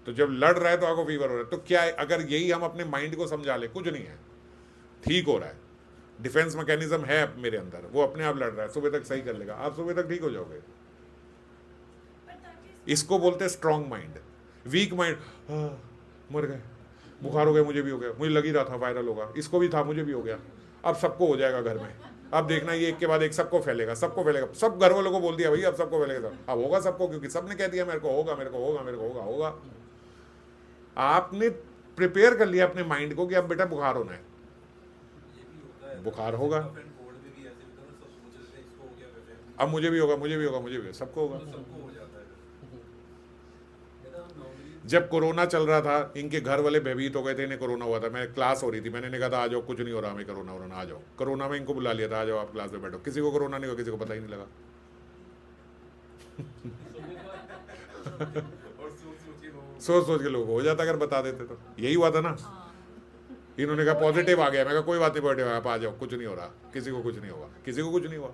तो जब लड़ रहा है तो आपको फीवर हो रहा है। तो क्या है, अगर यही हम अपने माइंड को समझा ले, कुछ नहीं है, ठीक हो रहा है, डिफेंस मैकेनिज्म है मेरे अंदर, वो अपने आप लड़ रहा है, सुबह तक सही कर लेगा, आप सुबह तक ठीक हो जाओगे। इसको बोलते हैं स्ट्रांग माइंड। वीक माइंड, मर गए, बुखार हो गया, मुझे भी हो गया, मुझे लग ही रहा था वायरल होगा, इसको भी था, मुझे भी हो गया, अब सबको हो जाएगा घर में, अब देखना ये एक के बाद एक सबको फैलेगा, सबको फैलेगा, सब घर वालों को बोल दिया भाई अब सबको फैलेगा, अब होगा सबको, क्योंकि सबने कह दिया मेरे को होगा, मेरे को होगा, मेरे को होगा, होगा। आपने प्रिपेयर कर लिया अपने माइंड को कि अब बेटा बुखार होना है, ये भी होता है, बुखार होगा, कफ एंड कोल्ड में भी ऐसे होता है ना, सब सोच रहे थे इसको हो गया वैसे, अब मुझे भी होगा, मुझे भी होगा, मुझे भी होगा, सबको होगा। तो सबको हो जाता है। दादा हम नॉर्मली जब कोरोना चल रहा था, इनके घर वाले भयभीत हो गए थे, इन्हें कोरोना हुआ था, मैं क्लास हो रही थी, मैंने इन्हें कहा था आ जाओ, कुछ नहीं हो रहा हमें कोरोना हो रहा, आ जाओ। कोरोना में इनको बुला लिया था, आ जाओ आप क्लास में बैठो, किसी को कोरोना नहीं हुआ, किसी को पता ही नहीं लगा। और सोच सोच के लोगों को हो जाता अगर बता देते तो, यही हुआ था ना। इन्होंने कहा पॉजिटिव आ गया, मैं कहा कोई बात नहीं, पॉजिटिव आप आ जाओ, कुछ नहीं हो रहा, किसी को कुछ नहीं होगा, किसी को कुछ नहीं हुआ।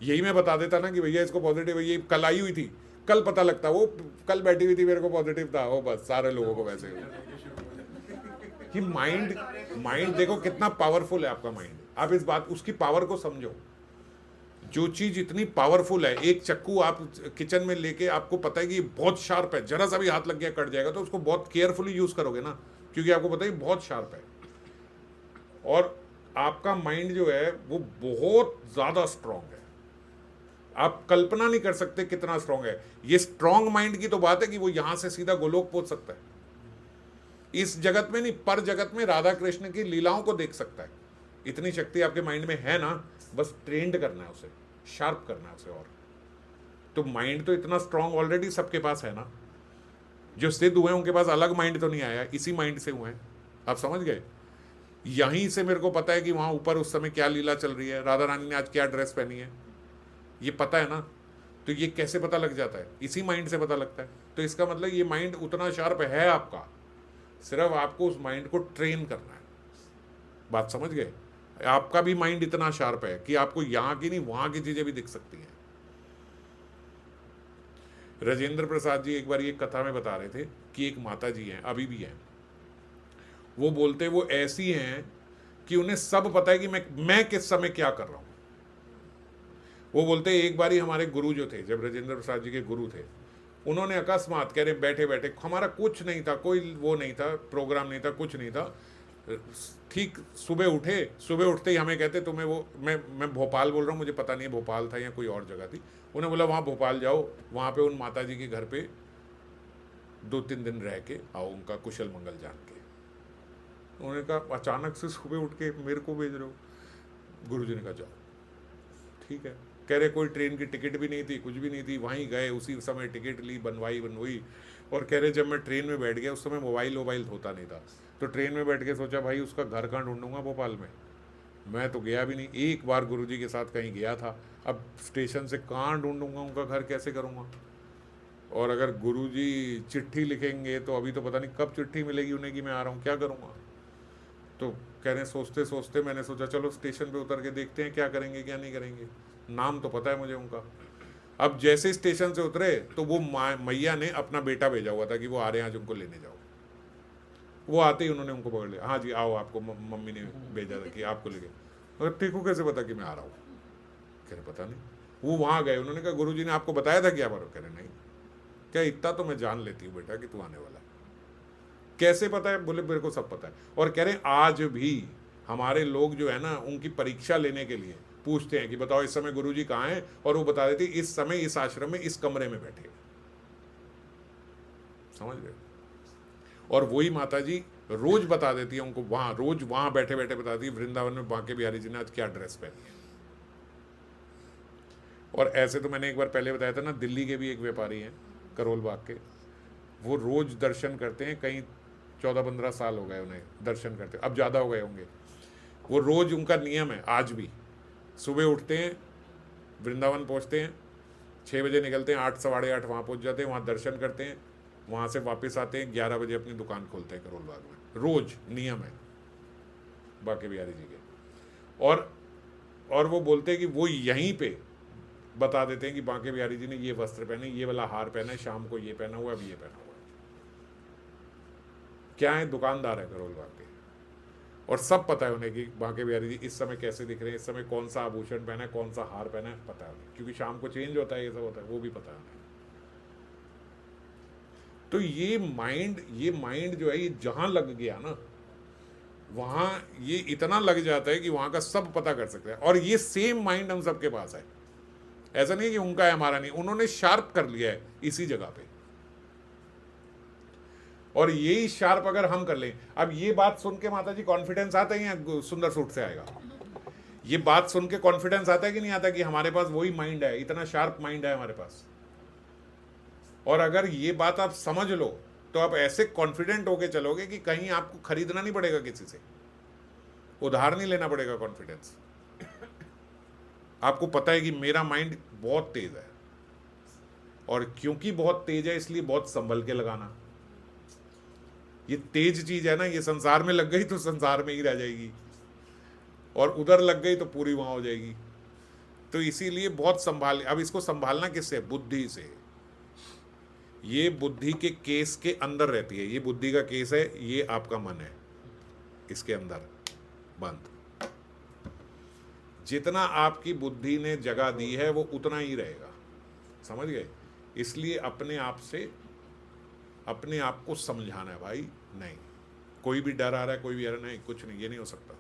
यही मैं बता देता ना कि भैया इसको पॉजिटिव है, ये कल आई हुई थी, कल पता लगता, वो कल बैठी हुई थी, मेरे को पॉजिटिव था, वो बस सारे लोगों को वैसे कि माइंड देखो कितना पावरफुल है आपका माइंड। आप इस बात, उसकी पावर को समझो। जो चीज इतनी पावरफुल है, एक चक्कू आप किचन में लेके, आपको पता है कि ये बहुत शार्प है, जरा सा भी हाथ लग गया कट जाएगा, तो उसको बहुत केयरफुली यूज करोगे ना, क्योंकि आपको पता है बहुत शार्प है। और आपका माइंड जो है वो बहुत ज्यादा स्ट्रांग है, आप कल्पना नहीं कर सकते कितना स्ट्रांग है। ये स्ट्रांग माइंड की तो बात है कि वो यहां से सीधा गोलोक पहुंच सकता है, इस जगत में नहीं, पर जगत में राधा कृष्ण की लीलाओं को देख सकता है। इतनी शक्ति आपके माइंड में है ना, बस ट्रेंड करना है उसे, शार्प करना है उसे। और तो माइंड तो इतना स्ट्रांग ऑलरेडी सबके पास है ना। जो सिद्ध हुए उनके पास अलग माइंड तो नहीं आया, इसी माइंड से हुए हैं, आप समझ गए। यहीं से मेरे को पता है कि वहां ऊपर उस समय क्या लीला चल रही है, राधा रानी ने आज क्या ड्रेस पहनी है, ये पता है ना। तो ये कैसे पता लग जाता है, इसी माइंड से पता लगता है। तो इसका मतलब ये माइंड उतना शार्प है आपका, सिर्फ आपको उस माइंड को ट्रेन करना है। बात समझ गए। आपका भी माइंड इतना शार्प है कि आपको यहां की नहीं वहां की चीजें भी दिख सकती हैं। राजेंद्र प्रसाद जी एक बार ये कथा में बता रहे थे कि एक माता जी हैं, अभी भी हैं, वो बोलते वो ऐसी हैं कि उन्हें सब पता है कि मैं किस समय क्या कर रहा हूं। वो बोलते एक बारी हमारे गुरु जो थे, जब राजेंद्र प्रसाद जी के गुरु थे, उन्होंने अकस्मात कह रहे बैठे बैठे, हमारा कुछ नहीं था, कोई वो नहीं था, प्रोग्राम नहीं था, कुछ नहीं था, ठीक सुबह उठे, सुबह उठते ही हमें कहते तुम्हें वो, मैं भोपाल बोल रहा हूँ, मुझे पता नहीं है भोपाल था या कोई और जगह थी। उन्हें बोला वहाँ भोपाल जाओ, वहाँ पे उन माता जी के घर पे 2-3 दिन रह के आओ, उनका कुशल मंगल जान के। उन्होंने कहा अचानक से सुबह उठ के मेरे को भेज रहे हो? गुरुजी ने कहा जाओ, ठीक है। कह रहे कोई ट्रेन की टिकट भी नहीं थी, कुछ भी नहीं थी, वहीं गए, उसी समय टिकट ली, बनवाई। और कह रहे जब मैं ट्रेन में बैठ गया, उस समय मोबाइल होता नहीं था, तो ट्रेन में बैठ के सोचा भाई उसका घर कहाँ ढूंढूंगा भोपाल में। मैं तो गया भी नहीं, एक बार गुरुजी के साथ कहीं गया था, अब स्टेशन से कहाँ ढूंढूंगा उनका घर, कैसे करूँगा। और अगर गुरुजी चिट्ठी लिखेंगे तो अभी तो पता नहीं कब चिट्ठी मिलेगी उन्हें कि मैं आ रहा हूँ, क्या करूँगा। तो कह रहे सोचते सोचते मैंने सोचा चलो स्टेशन पे उतर के देखते हैं क्या करेंगे क्या नहीं करेंगे, नाम तो पता है मुझे उनका। अब जैसे स्टेशन से उतरे तो वो मैया ने अपना बेटा भेजा हुआ था कि वो आ रहे हैं आज, उनको लेने जाओ। वो आते ही उन्होंने उनको पकड़ लिया, हाँ जी आओ, आपको मम्मी ने भेजा था कि आपको लेके। अगर ठीक को कैसे पता कि मैं आ रहा हूँ? कह रहे पता नहीं। वो वहाँ गए, उन्होंने कहा गुरुजी ने आपको बताया था क्या? कह रहे नहीं। क्या इतना तो मैं जान लेती हूँ बेटा कि तू आने वाला है। कैसे पता है? बोले मेरे को सब पता है। और कह रहे आज भी हमारे लोग जो है ना, उनकी परीक्षा लेने के लिए पूछते हैं कि बताओ इस समय गुरुजी कहाँ हैं, और वो बता देती इस समय इस आश्रम में इस कमरे में बैठे। समझ गए। और वही माता जी रोज बता देती है उनको, वहां रोज वहां बैठे बैठे बताती है वृंदावन में बांके बिहारी जी ने आज क्या ड्रेस पहनी है। और ऐसे तो मैंने एक बार पहले बताया था ना, दिल्ली के भी एक व्यापारी हैं करोल बाग के, वो रोज दर्शन करते हैं, कहीं 14-15 साल हो गए उन्हें दर्शन करते, अब ज़्यादा हो गए होंगे। वो रोज उनका नियम है, आज भी सुबह उठते हैं, वृंदावन पहुंचते हैं, 6 बजे निकलते हैं, 8 सवा 8 वहाँ पहुँच जाते हैं, वहाँ दर्शन करते हैं, वहाँ से वापस आते हैं, 11 बजे अपनी दुकान खोलते हैं करोल बाग में। रोज नियम है बांके बिहारी जी के। और वो बोलते हैं कि वो यहीं पे बता देते हैं कि बांके बिहारी जी ने ये वस्त्र पहने, ये वाला हार पहना है, शाम को ये पहना हुआ है, अब ये पहना हुआ है। क्या है? दुकानदार है करोल बाग के। और सब पता है उन्हें कि बांके बिहारी जी इस समय कैसे दिख रहे हैं, इस समय कौन सा आभूषण पहना है, कौन सा हार पहना है, पता है उन्हें, क्योंकि शाम को चेंज होता है, ये सब होता है, वो भी पता है उन्हें। तो ये माइंड जो है ये जहां लग गया ना, वहां ये इतना लग जाता है कि वहां का सब पता कर सकते हैं। और ये सेम माइंड हम सबके पास है, ऐसा नहीं कि उनका है हमारा नहीं, उन्होंने शार्प कर लिया है इसी जगह पे। और यही शार्प अगर हम कर लें, अब ये बात सुन के माता जी कॉन्फिडेंस आता है या सुंदर सूट से आएगा? ये बात सुन के कॉन्फिडेंस आता है कि नहीं आता कि हमारे पास वही माइंड है, इतना शार्प माइंड है हमारे पास। और अगर ये बात आप समझ लो तो आप ऐसे कॉन्फिडेंट होके चलोगे कि कहीं आपको खरीदना नहीं पड़ेगा, किसी से उधार नहीं लेना पड़ेगा कॉन्फिडेंस। आपको पता है कि मेरा माइंड बहुत तेज है, और क्योंकि बहुत तेज है इसलिए बहुत संभल के लगाना। ये तेज चीज है ना, ये संसार में लग गई तो संसार में ही रह जाएगी, और उधर लग गई तो पूरी वहां हो जाएगी। तो इसीलिए बहुत संभाल। अब इसको संभालना किससे? बुद्धि से। ये बुद्धि के केस के अंदर रहती है, ये बुद्धि का केस है, ये आपका मन है, इसके अंदर बंद। जितना आपकी बुद्धि ने जगह दी है वो उतना ही रहेगा, समझ गए? इसलिए अपने आप से अपने आप को समझाना है, भाई नहीं, कोई भी डर आ रहा है, कोई भी नहीं, कुछ नहीं, ये नहीं हो सकता,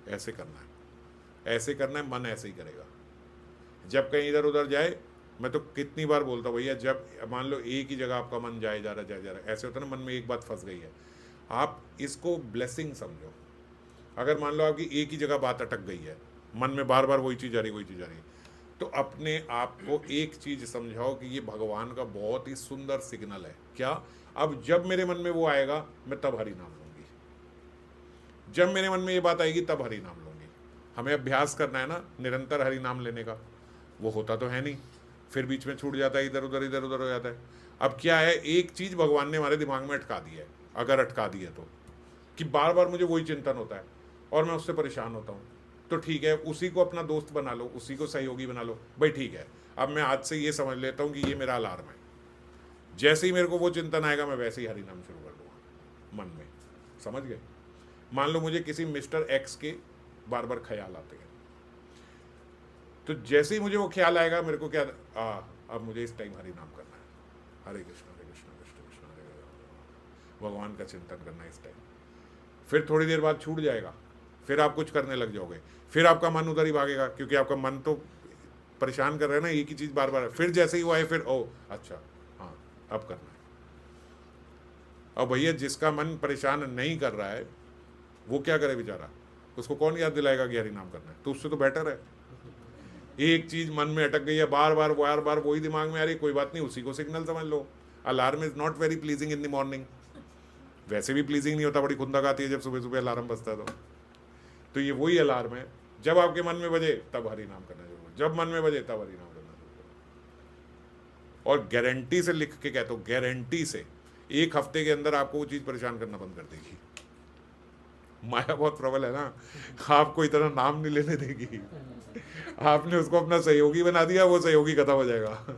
ऐसे करना है, ऐसे करना है, मन ऐसे ही करेगा। जब कहीं इधर उधर जाए, मैं तो कितनी बार बोलता हूँ भैया, जब मान लो एक ही जगह आपका मन जाए जा रहा है, ऐसे होता है ना, मन में एक बात फंस गई है, आप इसको ब्लेसिंग समझो। अगर मान लो आपकी एक ही जगह बात अटक गई है, मन में बार बार वही चीज़ आ रही, वही चीज़ आ रही, तो अपने आप को एक चीज़ समझाओ कि ये भगवान का बहुत ही सुंदर सिग्नल है। क्या? अब जब मेरे मन में वो आएगा, मैं तब हरि नाम लूँगी, जब मेरे मन में ये बात आएगी तब हरि नाम लूँगी। हमें अभ्यास करना है ना निरंतर हरि नाम लेने का, वो होता तो है नहीं, फिर बीच में छूट जाता है, इधर उधर हो जाता है। अब क्या है, एक चीज़ भगवान ने हमारे दिमाग में अटका दी है, अगर अटका दी है तो, कि बार बार मुझे वही चिंतन होता है और मैं उससे परेशान होता हूँ, तो ठीक है, उसी को अपना दोस्त बना लो, उसी को सहयोगी बना लो। भाई ठीक है, अब मैं आज से ये समझ लेता हूँ कि ये मेरा अलार्म है, जैसे ही मेरे को वो चिंतन आएगा मैं वैसे ही हरि नाम शुरू कर दूँगा मन में, समझ गए? मान लो मुझे किसी मिस्टर एक्स के बार बार ख्याल आते हैं, तो जैसे ही मुझे वो ख्याल आएगा, मेरे को क्या, अब मुझे इस टाइम हरि नाम करना है, हरे कृष्ण कृष्ण कृष्ण हरे हरे, भगवान का चिंतन करना है इस टाइम। फिर थोड़ी देर बाद छूट जाएगा, फिर आप कुछ करने लग जाओगे, फिर आपका मन उधर ही भागेगा, क्योंकि आपका मन तो परेशान कर रहा है ना, एक ही चीज़ बार बार। फिर जैसे ही वो आए, फिर ओ अच्छा हाँ अब करना है। अब भैया जिसका मन परेशान नहीं कर रहा है वो क्या करे बेचारा, उसको कौन याद दिलाएगा कि हरि नाम करना है? तो उससे तो बेटर है, एक चीज मन में अटक गई है, बार बार वही दिमाग में आ रही, कोई बात नहीं, उसी को सिग्नल समझ लो। Alarm is not very pleasing in the morning, वैसे भी प्लीजिंग नहीं होता, बड़ी खुंदक आती है जब सुबह सुबह अलार्म बजता है तो ये वही अलार्म है, जब आपके मन में बजे तब हरि नाम करना जरूर, जब मन में बजे तब हरि नाम करना जरूर। और गारंटी से लिख के कहता हूँ, गारंटी से 1 हफ्ते के अंदर आपको वो चीज़ परेशान करना बंद कर देगी। माया बहुत प्रबल है ना, आपको इतना नाम नहीं लेने देगी। आपने उसको अपना सहयोगी बना दिया, वो सहयोगी खत्म हो जाएगा।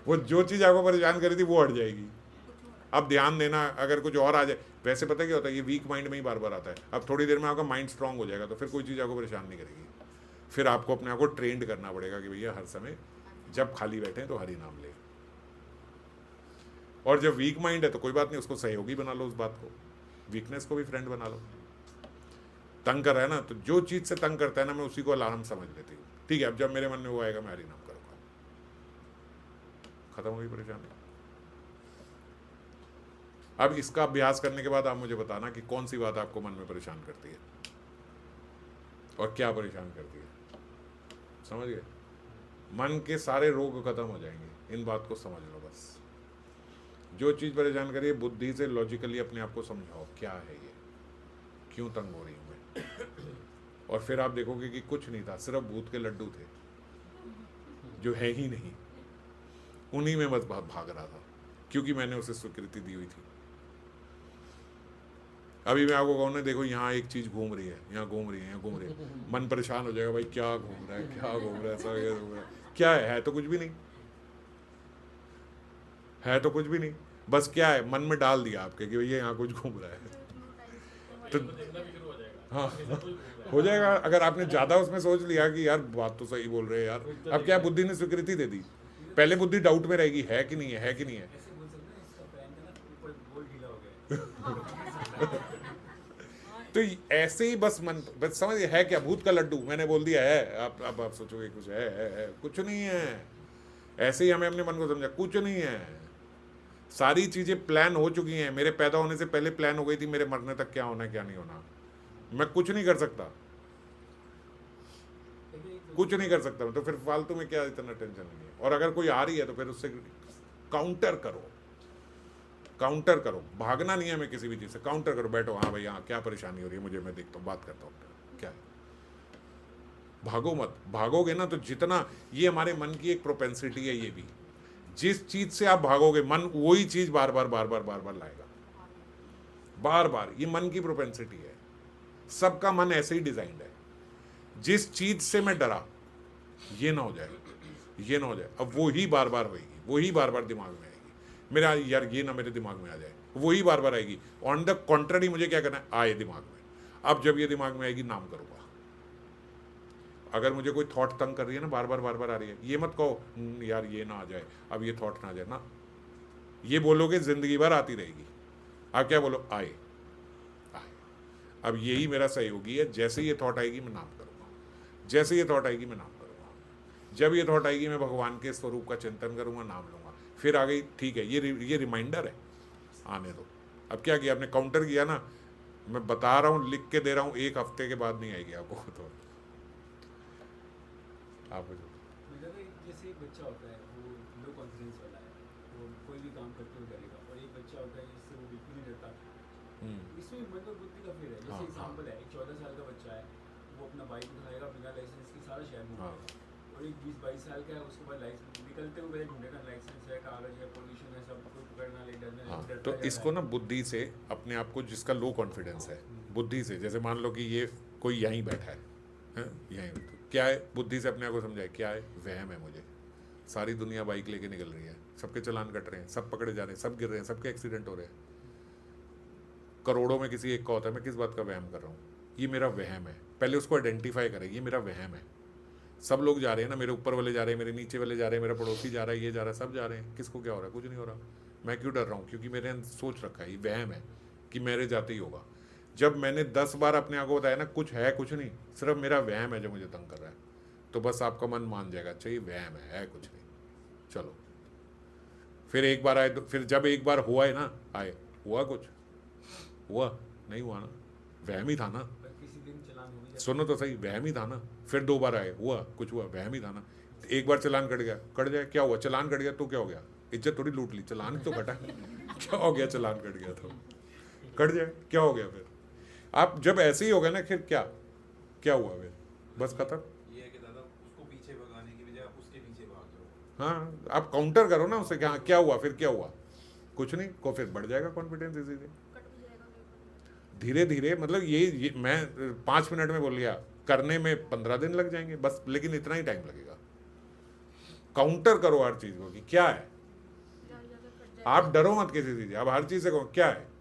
वो जो चीज़ आपको परेशान करी थी वो हट जाएगी। अब ध्यान देना, अगर कुछ और आ जाए, वैसे पता क्या होता है, ये वीक माइंड में ही बार बार आता है। अब थोड़ी देर में आपका माइंड स्ट्रांग हो जाएगा, तो फिर कोई चीज़ आपको परेशान नहीं करेगी। फिर आपको अपने आप को ट्रेंड करना पड़ेगा कि भैया हर समय जब खाली बैठे तो हरि नाम ले। और जब वीक माइंड है तो कोई बात नहीं, उसको सहयोगी बना लो, उस बात को, वीकनेस को भी फ्रेंड बना लो। तंग कर रहा है ना, तो जो चीज़ से तंग करता है ना, मैं उसी को अलार्म समझ लेती हूँ। ठीक है, अब जब मेरे मन में वो आएगा मैं हरि नाम करूँगा, खत्म हो गई परेशानी। अब इसका अभ्यास करने के बाद आप मुझे बताना कि कौन सी बात आपको मन में परेशान करती है और क्या परेशान करती है, समझ गए? मन के सारे रोग खत्म हो जाएंगे, इन बात को समझ लो बस। जो चीज़ परेशान करिए, बुद्धि से लॉजिकली अपने आप को समझाओ, क्या है ये, क्यों तंग हो रही हूँ मैं। और फिर आप देखोगे कि कुछ नहीं था, सिर्फ भूत के लड्डू थे जो है ही नहीं, उन्हीं में बस भाग रहा था, क्योंकि मैंने उसे स्वीकृति दी हुई थी। अभी मैं आपको कहूँ ना, देखो यहाँ एक चीज़ घूम रही है, यहाँ घूम रही है, यहाँ घूम रही है, मन परेशान हो जाएगा, भाई क्या घूम रहा है, क्या घूम रहा है, ऐसा क्या घूम रहा है, क्या है तो कुछ भी नहीं, है तो कुछ भी नहीं, बस क्या है मन में डाल दिया आपके कि भैया यहाँ कुछ घूम रहा है। तो हाँ हो जाएगा। अगर आपने ज़्यादा उसमें सोच लिया कि यार बात तो सही बोल रहे हैं यार, अब क्या बुद्धि ने स्वीकृति दे दी, पहले बुद्धि डाउट में रहेगी है कि नहीं है, है कि नहीं है। ऐसे बोल सकते हैं इसका फैन का ना ऊपर बोल्ट ढीला हो गया है। तो ऐसे ही बस मन, बस समझ है क्या, भूत का लड्डू मैंने बोल दिया है, अब आप सोचोगे कुछ है, कुछ नहीं है। ऐसे ही हमें अपने मन को समझा, कुछ नहीं है। सारी चीजें प्लान हो चुकी हैं, मेरे पैदा होने से पहले प्लान हो गई थी मेरे मरने तक क्या होना है क्या नहीं होना। मैं कुछ नहीं कर सकता, कुछ नहीं कर सकता, तो फिर फालतू में क्या इतना टेंशन नहीं है। और अगर कोई आ रही है तो फिर उससे काउंटर करो, काउंटर करो, भागना नहीं है हमें किसी भी चीज़ से, काउंटर करो, बैठो, हाँ भाई हाँ क्या परेशानी हो रही है मुझे, मैं देखता हूँ, बात करता हूँ क्या है। भागो मत, भागोगे ना तो जितना, ये हमारे मन की एक प्रोपेंसिटी है, ये भी जिस चीज से आप भागोगे मन वही चीज बार बार लाएगा, बार बार। ये मन की प्रोपेंसिटी है, सबका मन ऐसे ही डिजाइंड है। जिस चीज से मैं डरा ये ना हो जाए, ये ना हो जाए, अब वो ही बार बार होगी, वही बार बार दिमाग में आएगी, मेरा यार ये ना मेरे दिमाग में आ जाए, वही बार बार आएगी। ऑन द कॉन्ट्ररी मुझे क्या करना है, आए दिमाग में। अब जब ये दिमाग में आएगी नाम करूंगा। अगर मुझे कोई थॉट तंग कर रही है ना, बार बार आ रही है, ये मत कहो यार ये ना आ जाए, अब ये थॉट ना आ जाए ना, ये बोलोगे जिंदगी भर आती रहेगी। आप क्या बोलो, आए आए। अब यही मेरा सहयोगी है, जैसे ये थॉट आएगी मैं नाम करूंगा, जैसे ये थॉट आएगी मैं नाम करूंगा, जब ये थॉट आएगी मैं भगवान के स्वरूप का चिंतन करूंगा, नाम लूंगा। फिर आ गई, ठीक है ये रिमाइंडर है, आने दो। अब क्या किया आपने, काउंटर किया ना, मैं बता रहा हूँ, लिख के दे रहा हूँ, 1 हफ्ते के बाद नहीं आएगी आपको तो। आप मतलब जैसे एक बच्चा होता है वो लो कॉन्फिडेंस वाला है, वो कोई भी काम करते हुए डरेगा, और एक बच्चा होता है जिससे वो बिल्कुल नहीं डरता। इसमें मन और बुद्धि का फेर है। जैसे एग्जांपल है, एक 14 साल का बच्चा है, वो अपना बाइक उठाएगा बिना लाइसेंस के, सारा शहर घूमेगा। और एक 20-22 साल का है, उसके बाद लाइसेंस निकलते हुए ढूंढेगा, लाइसेंस है, कागज है, पोल्यूशन है, सब कोई पकड़ना ले, डरना हाँ, डरता तो जा रहा इसको है। ना बुद्धि से अपने आप को, जिसका लो कॉन्फिडेंस है, बुद्धि से, जैसे मान लो कि ये कोई यहीं बैठा है, यहीं, तो क्या है, बुद्धि से अपने आप को समझाए क्या है, वहम है मुझे, सारी दुनिया बाइक लेके निकल रही है, सबके चालान कट रहे हैं, सब पकड़े जा रहे हैं, सब गिर रहे हैं, सबके एक्सीडेंट हो रहे हैं, करोड़ों में किसी एक का होता है, मैं किस बात का वहम कर रहा हूँ, ये मेरा वहम है। पहले उसको आइडेंटिफाई करें, ये मेरा वहम है। सब लोग जा रहे हैं ना, मेरे ऊपर वाले जा रहे हैं, मेरे नीचे वाले जा रहे हैं, मेरा पड़ोसी जा रहा है, ये जा रहा है, सब जा रहे हैं, किसको क्या हो रहा है, कुछ नहीं हो रहा। मैं क्यों डर रहा हूँ, क्योंकि मेरे अंदर सोच रखा है, ये वहम है कि मेरे जाते ही होगा। जब मैंने 10 बार अपने आप को बताया ना कुछ है कुछ नहीं, सिर्फ मेरा वहम है जो मुझे तंग कर रहा है, तो बस आपका मन मान जाएगा, अच्छा ये वहम है कुछ नहीं, चलो। फिर एक बार आए तो, फिर जब एक बार हुआ है ना, आए, हुआ कुछ, हुआ नहीं हुआ ना, वहम ही था ना, पर किसी दिन चलान हो भी जाता सुनो तो सही, वहम ही था ना। फिर 2 बार आए, हुआ कुछ, हुआ, वहम ही था ना। एक बार चलान कट गया, कट जाए, क्या हुआ, चलान कट गया तो क्या हो गया, इज्जत थोड़ी लूट ली, चलान तो कटा क्या हो गया, चलान कट गया तो कट जाए, क्या हो गया। फिर आप जब ऐसे ही हो गया ना, फिर क्या क्या हुआ, फिर बस खत्म। ये है कि दादा उसको पीछे भगाने की बजाय आप उसके पीछे भाग रहे हो। हाँ, आप काउंटर करो ना उससे, क्या क्या हुआ, फिर क्या हुआ, कुछ नहीं को, फिर बढ़ जाएगा कॉन्फिडेंस इसी से धीरे धीरे। मतलब ये मैं 5 मिनट में बोल गया, करने में 15 दिन लग जाएंगे बस, लेकिन इतना ही टाइम लगेगा। काउंटर करो हर चीज को कि क्या है, आप डरो मत किसी चीज से, आप हर चीज से कहो क्या है।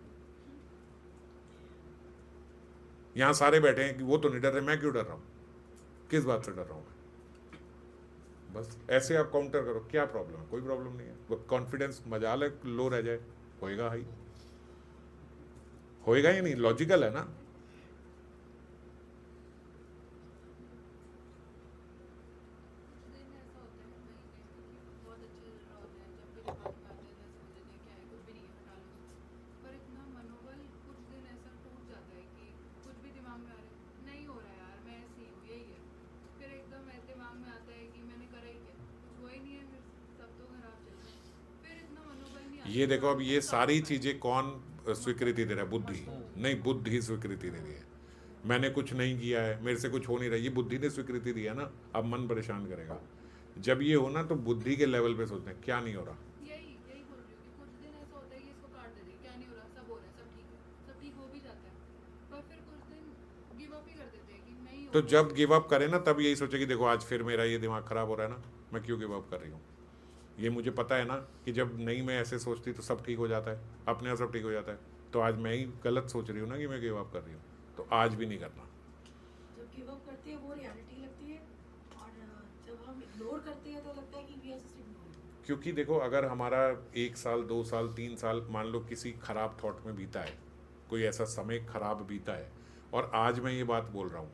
यहां सारे बैठे हैं कि वो तो नहीं डर रहे, मैं क्यों डर रहा हूं, किस बात से डर रहा हूं मैं, बस ऐसे आप काउंटर करो, क्या प्रॉब्लम है, कोई प्रॉब्लम नहीं है। वो कॉन्फिडेंस मजाल है लो रह जाए, होएगा हाई, होएगा ही नहीं, लॉजिकल है ना। ये देखो, अब ये सारी चीजें कौन स्वीकृति दे रहा है, बुद्धि नहीं, बुद्धि स्वीकृति दे रही है। मैंने कुछ नहीं किया है, मेरे से कुछ हो नहीं रहा, ये बुद्धि ने स्वीकृति दी है ना। अब मन परेशान करेगा, जब ये हो ना तो बुद्धि के लेवल पे सोचते हैं क्या नहीं हो रहा, यही बोल रही हूँ कि कुछ दिन ऐसा होता है कि इसको काट देते हैं, क्या नहीं हो रहा, सब हो रहा है, सब ठीक है, सब ठीक हो भी जाता है, पर फिर कुछ दिन गिव अप ही कर देते हैं कि नहीं हो तो जब गिव अप करे ना तब यही सोचे कि देखो आज फिर मेरा ये दिमाग खराब हो रहा है ना, मैं क्यों गिव अप कर रही हूँ। ये मुझे पता है ना कि जब नहीं मैं ऐसे सोचती तो सब ठीक हो जाता है, अपने आप सब ठीक हो जाता है, तो आज मैं ही गलत सोच रही हूँ ना कि मैं गिव अप कर रही हूँ, तो तो आज भी नहीं करना। जब गिव अप करते हैं वो रियलिटी लगती है, और जब हम इग्नोर करते हैं तो लगता है कि वी आर जस्ट इग्नोरिंग। क्योंकि देखो, अगर हमारा 1 साल 2 साल 3 साल मान लो किसी खराब थॉट में बीता है, कोई ऐसा समय खराब बीता है, और आज मैं ये बात बोल रहा हूँ,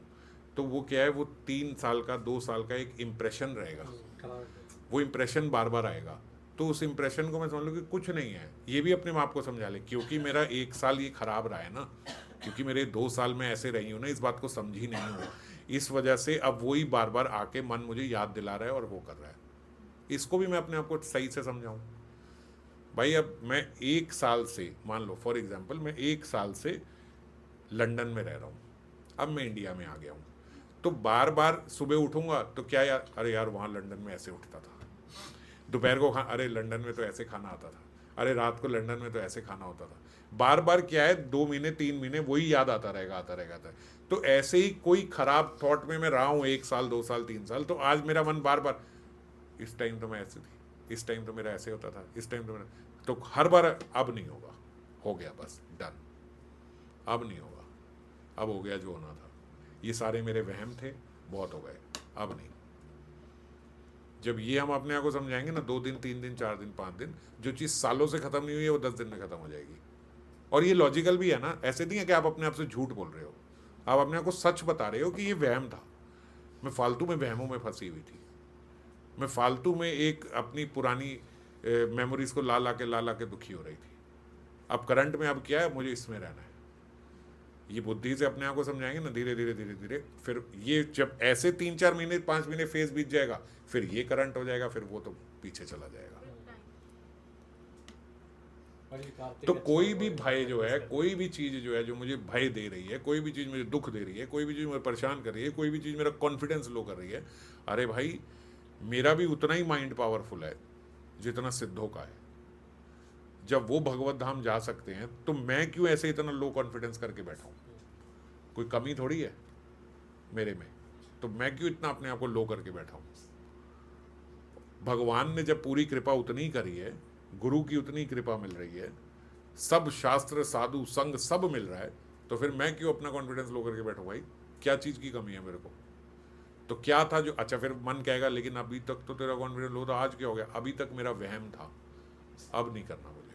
तो वो क्या है, वो 3 साल का 2 साल का एक इम्प्रेशन रहेगा, वो इम्प्रेशन बार बार आएगा। तो उस इम्प्रेशन को मैं समझ लूँ कि कुछ नहीं है, ये भी अपने आप को समझा ले, क्योंकि मेरा 1 साल ये खराब रहा है ना, क्योंकि मेरे 2 साल में ऐसे रही हूँ ना, इस बात को समझी नहीं हूँ, इस वजह से अब वही बार बार आके मन मुझे याद दिला रहा है और वो कर रहा है। इसको भी मैं अपने आप को सही से समझाऊँ। भाई अब मैं 1 साल से, मान लो फॉर एग्जाम्पल, मैं 1 साल से लंदन में रह रहा हूँ, अब मैं इंडिया में आ गया हूँ, तो बार बार सुबह उठूंगा तो क्या यार, अरे यार वहाँ लंदन में ऐसे उठता था, दोपहर को अरे लंदन में तो ऐसे खाना आता था, अरे रात को लंदन में तो ऐसे खाना होता था, बार बार क्या है 2 महीने 3 महीने वही याद आता रहेगा। तो ऐसे ही कोई खराब थॉट में मैं रहा हूँ 1 साल 2 साल 3 साल, तो आज मेरा मन बार बार, इस टाइम तो मैं ऐसे थी, इस टाइम तो मेरा ऐसे होता था, इस टाइम तो मेरा, तो हर बार अब नहीं होगा, हो गया बस डन, अब नहीं होगा, अब हो गया जो होना था, ये सारे मेरे वहम थे, बहुत हो गए, अब नहीं। जब ये हम अपने आप को समझाएंगे ना, 2 दिन 3 दिन 4 दिन 5 दिन, जो चीज़ सालों से ख़त्म नहीं हुई है वो 10 दिन में ख़त्म हो जाएगी। और ये लॉजिकल भी है ना, ऐसे नहीं है कि आप अपने आप से झूठ बोल रहे हो, आप अपने आप को सच बता रहे हो कि ये वहम था, मैं फालतू में वहमों में फंसी हुई थी, मैं फालतू में एक अपनी पुरानी मेमोरीज को ला ला के दुखी हो रही थी। अब करंट में अब क्या है, मुझे इसमें रहना है। ये बुद्धि से अपने आप को समझाएंगे ना, धीरे धीरे फिर ये जब ऐसे 3-4 महीने 5 महीने फेज बीत जाएगा, फिर ये करंट हो जाएगा, फिर वो तो पीछे चला जाएगा। तो कोई भी भय जो है, कोई भी चीज़ जो है जो मुझे भय दे रही है, कोई भी चीज़ मुझे दुख दे रही है, कोई भी चीज़ मुझे परेशान कर रही है, कोई भी चीज़ मेरा कॉन्फिडेंस लो कर रही है, अरे भाई मेरा भी उतना ही माइंड पावरफुल है जितना सिद्धों का है। जब वो भगवत धाम जा सकते हैं तो मैं क्यों ऐसे इतना लो कॉन्फिडेंस करके बैठा हूँ? कोई कमी थोड़ी है मेरे में, तो मैं क्यों इतना अपने आप को लो करके बैठा हूँ? भगवान ने जब पूरी कृपा उतनी करी है, गुरु की उतनी कृपा मिल रही है, सब शास्त्र साधु संग सब मिल रहा है, तो फिर मैं क्यों अपना कॉन्फिडेंस लो करके बैठूं? भाई क्या चीज़ की कमी है मेरे को? तो क्या था जो, अच्छा फिर मन कहेगा लेकिन अभी तक तो तेरा कॉन्फिडेंस लो था, आज क्या हो गया? अभी तक मेरा वहम था, अब नहीं करना मुझे।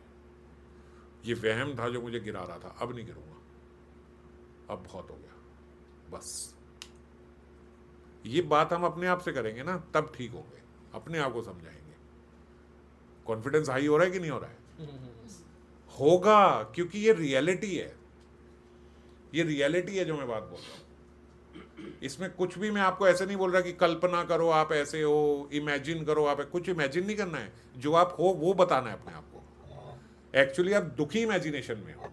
ये वहम था जो मुझे गिरा रहा था, अब नहीं गिरूंगा, अब बहुत हो गया बस। ये बात हम अपने आप से करेंगे ना, तब ठीक होंगे, अपने आप को समझाएंगे। कॉन्फिडेंस हाई हो रहा है कि नहीं हो रहा है? होगा, क्योंकि ये रियलिटी है, ये रियलिटी है जो मैं बात बोल रहा हूँ। इसमें कुछ भी मैं आपको ऐसे नहीं बोल रहा कि कल्पना करो आप ऐसे हो, इमेजिन करो आप, कुछ इमेजिन नहीं करना है, जो आप हो वो बताना है अपने आप को। एक्चुअली आप दुखी इमेजिनेशन में हो,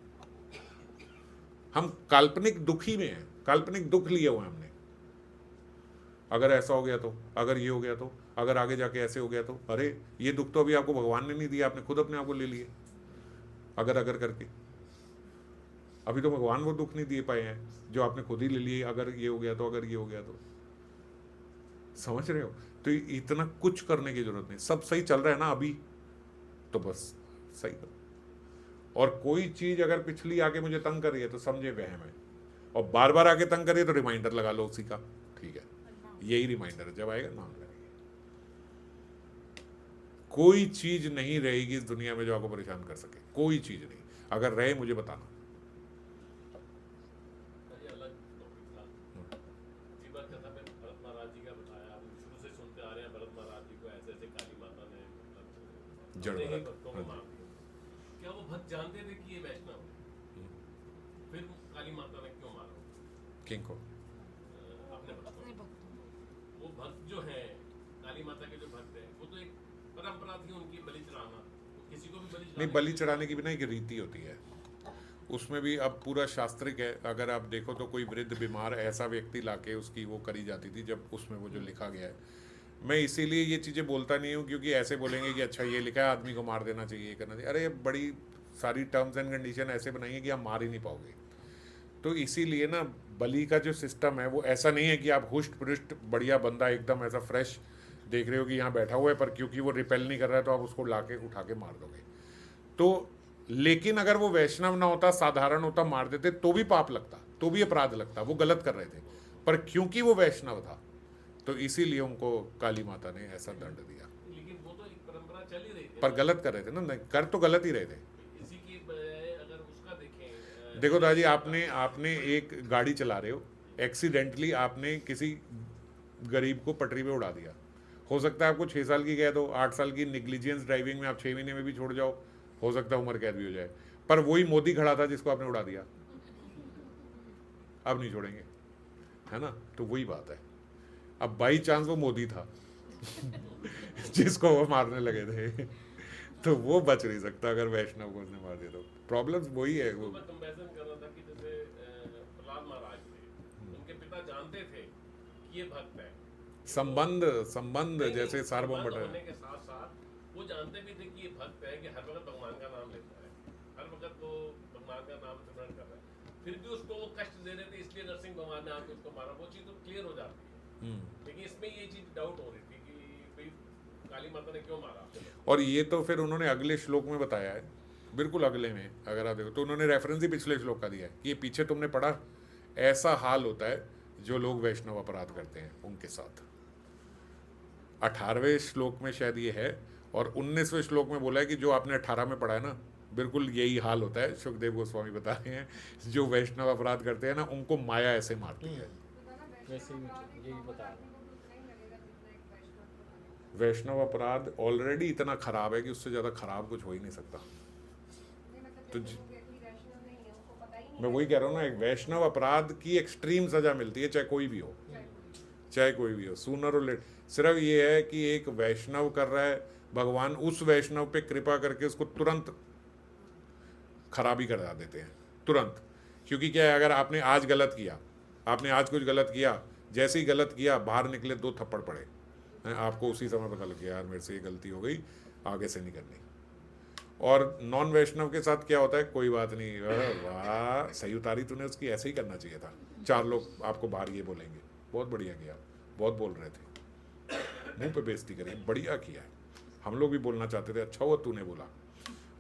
हम काल्पनिक दुखी में हैं, काल्पनिक दुख लिए हुए हमने। अगर ऐसा हो गया तो, अगर ये हो गया तो, अगर आगे जाके ऐसे हो गया तो, अरे ये दुख तो अभी आपको भगवान ने नहीं दिया, आपने खुद अपने आप को ले लिए अगर करके। अभी तो भगवान वो दुख नहीं दे पाए हैं जो आपने खुद ही ले लिए, अगर ये हो गया तो, अगर ये हो गया तो। समझ रहे हो? तो इतना कुछ करने की जरूरत नहीं, सब सही चल रहा है ना अभी, तो बस सही करो। और कोई चीज अगर पिछली आके मुझे तंग कर रही है तो समझे वहम है, और बार बार आके तंग कर रही है तो रिमाइंडर लगा लो उसी का, ठीक है यही रिमाइंडर है, जब आएगा नाम करेंगे। कोई चीज नहीं रहेगी इस दुनिया में जो आपको परेशान कर सके, कोई चीज नहीं। अगर रहे मुझे बताना। क्या वो भक्त जानते थे कि ये वैष्णव है? फिर काली माता ने क्यों मारा? किंग को अपने भक्तों। वो भक्त जो है काली माता के जो भक्त है, वो तो एक परंपरा थी उनकी, बलि चढ़ाना। तो किसी को भी बलि नहीं, बलि चढ़ाने की भी ना एक रीति होती है, उसमें भी अब पूरा शास्त्रिक है। अगर आप देखो तो कोई वृद्ध बीमार ऐसा व्यक्ति लाके उसकी वो करी जाती थी, जब उसमें वो जो लिखा गया है। मैं इसीलिए ये चीज़ें बोलता नहीं हूँ, क्योंकि ऐसे बोलेंगे कि अच्छा ये लिखा है आदमी को मार देना चाहिए, ये करना चाहिए। अरे बड़ी सारी टर्म्स एंड कंडीशन ऐसे बनाई है कि आप मार ही नहीं पाओगे। तो इसीलिए ना बलि का जो सिस्टम है वो ऐसा नहीं है कि आप हुष्ट पुष्ट बढ़िया बंदा एकदम ऐसा फ्रेश देख रहे हो कि यहाँ बैठा हुआ है, पर क्योंकि वो रिपेल नहीं कर रहा है तो आप उसको लाके उठा के मार दोगे। तो लेकिन अगर वो वैष्णव ना होता, साधारण होता, मार देते तो भी पाप लगता। तो भी अपराध लगता, वो गलत कर रहे थे, पर क्योंकि वो वैष्णव था तो इसीलिए उनको काली माता ने ऐसा दंड दिया। लेकिन वो तो एक परंपरा चल ही रही थी, पर गलत कर रहे थे ना, नहीं, कर तो गलत ही रहे थे। इसी की बजाय अगर उसका देखें, देखो दादी, आपने एक गाड़ी चला रहे हो, एक्सीडेंटली आपने किसी गरीब को पटरी पे उड़ा दिया, हो सकता है आपको 6 साल की कैद हो, 8 साल की निग्लिजेंस ड्राइविंग में आप 6 महीने में भी छोड़ जाओ, हो सकता है उम्र कैद भी हो जाए। पर वही मोदी खड़ा था जिसको आपने उड़ा दिया, अब नहीं छोड़ेंगे, है ना? तो वही बात है। अब बाई चांस वो मोदी था जिसको वो मारने लगे थे, तो वो बच नहीं सकता अगर वैष्णव को उसने मार दिया तो। प्रॉब्लम वही है वो। मैं कंपैरिजन कर रहा था कि जैसे प्रहलाद महाराज थे, उनके पिता जानते थे कि ये भक्त है, संबंध जैसे नहीं, सार्वभौम संबंध बटा होने के साथ साथ वो जानते भी थे कि ये भक्त है, कि हर वक्त भगवान का नाम लेता है, हर वक्त वो भगवान का नाम स्मरण कर रहा है, फिर भी उसको वो कष्ट दे रहे थे, इसलिए नरसिंह भगवान ने आके उसको मारा। वो चीज़ तो क्लियर हो जाती है, लेकिन इसमें ये चीज़ डाउट हो रही थी कि भाई काली माता ने क्यों मारा। और ये तो फिर उन्होंने अगले श्लोक में बताया है, बिल्कुल अगले में अगर आप देखो तो उन्होंने रेफरेंस ही पिछले श्लोक का दिया है कि ये पीछे तुमने पढ़ा, ऐसा हाल होता है जो लोग वैष्णव अपराध करते हैं उनके साथ। 18वें श्लोक में शायद ये है, और 19वें श्लोक में बोला है कि जो आपने 18 में पढ़ा है ना, बिल्कुल यही हाल होता है। सुखदेव गोस्वामी बता रहे हैं, जो वैष्णव अपराध करते हैं ना, उनको माया ऐसे मारती है। वैसे ही यही बता रहा हूँ। वैष्णव अपराध ऑलरेडी इतना खराब है कि उससे ज़्यादा खराब कुछ हो ही नहीं सकता। तो मैं वही कह रहा हूँ ना, एक वैष्णव अपराध की एक्सट्रीम सजा मिलती है, चाहे कोई भी हो, चाहे कोई भी हो, सूनर और लेट। सिर्फ ये है कि एक वैष्णव कर रहा है, भगवान उस वैष्णव पे कृपा करके उसको तुरंत खराबी करा देते हैं, तुरंत। क्योंकि क्या है, अगर आपने आज गलत किया, आपने आज कुछ गलत किया, जैसे ही गलत किया बाहर निकले 2 थप्पड़ पड़े हैं, आपको उसी समय पता लग गया यार मेरे से ये गलती हो गई, आगे से नहीं करनी। और नॉन वैष्णव के साथ क्या होता है, कोई बात नहीं, वाह सही उतारी तूने उसकी, ऐसे ही करना चाहिए था। 4 लोग आपको बाहर ये बोलेंगे, बहुत बढ़िया किया, बहुत बोल रहे थे, मुंह पे बेइज्जती करी, बढ़िया किया है। हम लोग भी बोलना चाहते थे, अच्छा हुआ तूने बोला,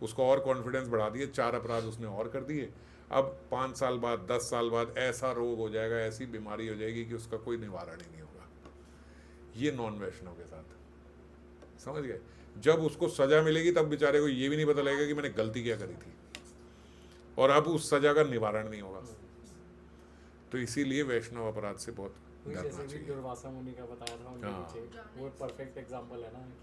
उसको और कॉन्फिडेंस बढ़ा दिए, 4 अपराध उसने और कर दिए। अब 5 साल बाद, 10 साल बाद ऐसा रोग हो जाएगा, ऐसी बीमारी हो जाएगी कि उसका कोई निवारण ही नहीं होगा। ये नॉन वैष्णव के साथ, समझ गए? जब उसको सजा मिलेगी तब बेचारे को ये भी नहीं पता लगेगा कि मैंने गलती क्या करी थी, और अब उस सजा का निवारण नहीं होगा। तो इसीलिए वैष्णव अपराध से बहुत वही डरना जैसे भी चाहिए। दुर्वासा मुनि का बताया था उनके हाँ। पीछे, वो परफेक्ट एग्जांपल है ना कि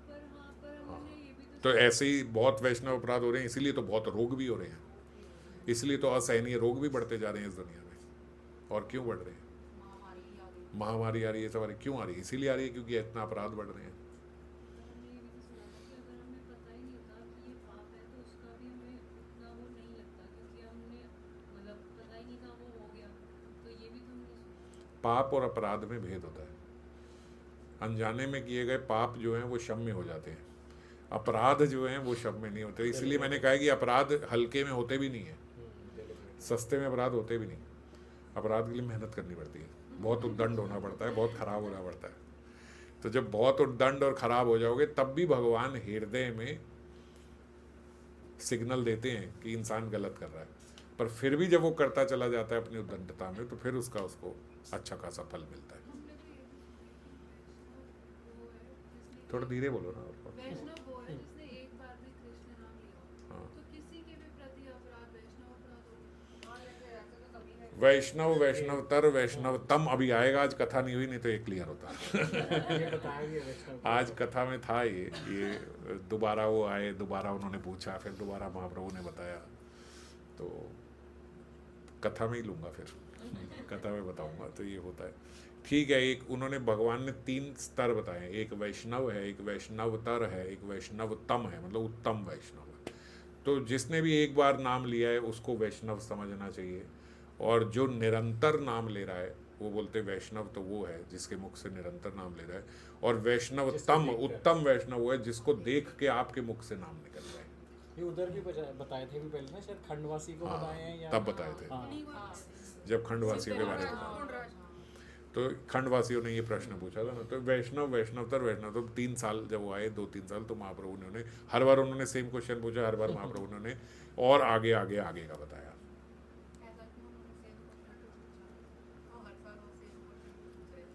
पर हाँ, पर हमने ये भी तो ऐसे ही बहुत वैष्णव अपराध हो रहे हैं, इसीलिए तो बहुत रोग भी हो रहे हैं, इसलिए तो असहनीय रोग भी बढ़ते जा रहे हैं इस दुनिया में। और क्यों बढ़ रहे हैं? महामारी आ रही है, सब आ रही है, क्यों आ रही है? इसीलिए आ रही है क्योंकि इतना अपराध बढ़ रहे हैं। हमने ये भी तो सुना था कि अगर हमें पता ही नहीं होता कि ये पाप है तो उसका भी हमें उतना वो नहीं लगता, क्योंकि हमने मतलब पता ही नहीं था वो हो गया, तो ये भी तो हमने सुना। पाप और अपराध में भेद होता है। अनजाने में किए गए पाप जो हैं वो क्षम्य हो जाते हैं, अपराध जो हैं वो क्षम्य नहीं होते। इसलिए मैंने कहा कि अपराध हल्के में होते भी नहीं है, सस्ते में अपराध होते भी नहीं। अपराध के लिए मेहनत करनी पड़ती है, बहुत उद्दंड होना पड़ता है, बहुत खराब होना पड़ता है। तो जब बहुत उद्दंड और खराब हो जाओगे तब भी भगवान हृदय में सिग्नल देते हैं कि इंसान गलत कर रहा है, पर फिर भी जब वो करता चला जाता है अपनी उद्दंडता में, तो फिर उसका उसको अच्छा खासा फल मिलता है। हमने तो ये भी सुना कि वो है जिसने थोड़ा धीरे बोलो ना। वैष्णव वो है जिसने एक बार भी कृष्ण नाम लिया हो, हाँ। तो किसी के भी प्रति अपराध वैष्णव अपराध होगा। वैष्णवतर वैष्णवतम अभी आएगा, आज कथा नहीं हुई, नहीं तो ये क्लियर होता। ये बताया कि वैष्णव आज कथा में था ये दोबारा वो आए, दोबारा उन्होंने पूछा, फिर दोबारा महाप्रभु ने बताया, तो कथा में ही लूँगा, फिर कथा में बताऊँगा। तो ये होता है, ठीक है। एक उन्होंने भगवान ने 3 स्तर बताए, एक वैष्णव है, एक वैष्णवतर है, एक वैष्णवतम है, मतलब उत्तम वैष्णव है। तो जिसने भी एक बार नाम लिया है उसको वैष्णव समझना चाहिए, और जो निरंतर नाम ले रहा है वो बोलते वैष्णव तो वो है जिसके मुख से निरंतर नाम ले रहा है, और वैष्णवतम उत्तम वैष्णव वो है जिसको देख के आपके मुख से नाम निकल रहा है। ये उधर भी बताए थे भी पहले ना, शायद खंडवासी को बताए हैं या तब बताए थे, हाँ। जब खंडवासियों के बारे में बताया, तो खंडवासियों ने ये प्रश्न पूछा था ना, तो वैष्णव वैष्णवतर वैष्णव, तो 3 साल जब वो आए, 2-3 साल, तो महाप्रभु ने उन्हें हर बार उन्होंने सेम क्वेश्चन पूछा, हर बार महाप्रभु ने और आगे आगे आगे का बताया।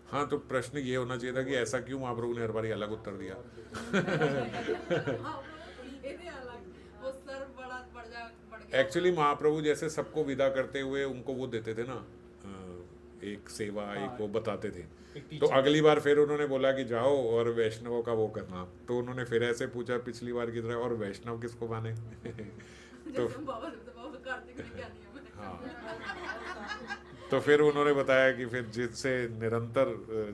हाँ, तो प्रश्न ये होना चाहिए था कि ऐसा क्यों महाप्रभु ने हर बारी अलग उत्तर दिया। एक्चुअली महाप्रभु जैसे सबको विदा करते हुए उनको वो देते थे ना, एक सेवा, एक वो बताते थे। तो अगली बार फिर उन्होंने बोला कि जाओ और वैष्णवों का वो करना, तो उन्होंने फिर ऐसे पूछा पिछली बार की तरह, और वैष्णव किसको माने? तो हाँ, तो फिर उन्होंने बताया कि फिर जिससे निरंतर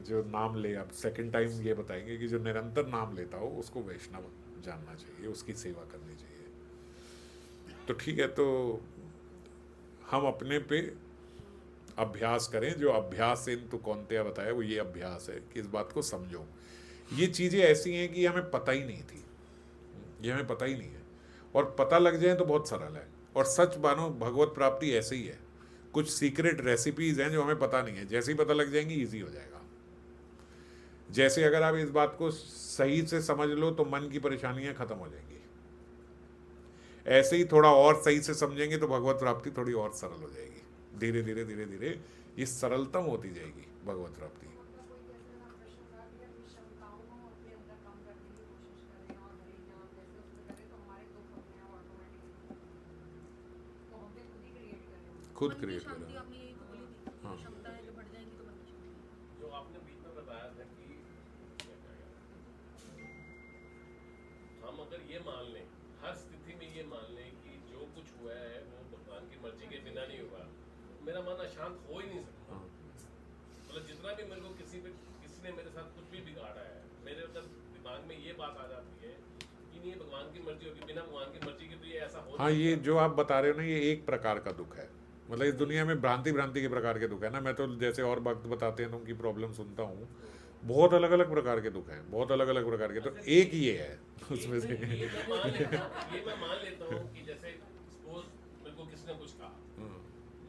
जो नाम ले, अब सेकंड टाइम ये बताएंगे कि जो निरंतर नाम लेता हो उसको वैष्णव जानना चाहिए, उसकी सेवा करनी चाहिए। तो ठीक है, तो हम अपने पे अभ्यास करें, जो अभ्यास से तो कौनत्या बताया वो ये अभ्यास है कि इस बात को समझो। ये चीज़ें ऐसी हैं कि हमें पता ही नहीं थी, ये हमें पता ही नहीं है, और पता लग जाए तो बहुत सरल है। और सच मानो भगवत प्राप्ति ऐसे ही है, कुछ सीक्रेट रेसिपीज हैं जो हमें पता नहीं है, जैसे ही पता लग जाएंगी ईजी हो जाएगा। जैसे अगर आप इस बात को सही से समझ लो तो मन की परेशानियां खत्म हो जाएंगी, ऐसे ही थोड़ा और सही से समझेंगे तो भगवत प्राप्ति थोड़ी और सरल हो जाएगी। धीरे धीरे धीरे धीरे ये सरलतम होती जाएगी भगवत प्राप्ति। खुद क्रिएट करें। हाँ, जो आपने बीच में बताया था कि हम अगर ये मान लें, हर स्थिति में ये मान लें कि जो कुछ हुआ है वो भगवान की मर्जी के बिना नहीं हुआ, मेरा मन अशांत हो ही नहीं सकता। हाँ, मतलब जितना भी मेरे को किसी ने मेरे साथ कुछ भी बिगाड़ा है, मेरे अंदर दिमाग में ये बात आ जाती है कि नहीं, भगवान की मर्जी होगी, बिना भगवान की मर्जी के तो ये ऐसा हो हाँ, नहीं ये सकता। जो आप बता रहे हो ना, ये एक प्रकार का दुख है। मतलब इस दुनिया में भ्रांति के प्रकार के दुख है ना। मैं तो जैसे और भक्त बताते हैं तो उनकी प्रॉब्लम सुनता हूँ, बहुत अलग अलग प्रकार के दुख हैं, बहुत अलग अलग प्रकार के। तो एक ये है उसमें से। ये मैं मान लेता हूँ कि जैसे सपोज मेरे को किसी ने कुछ कहा,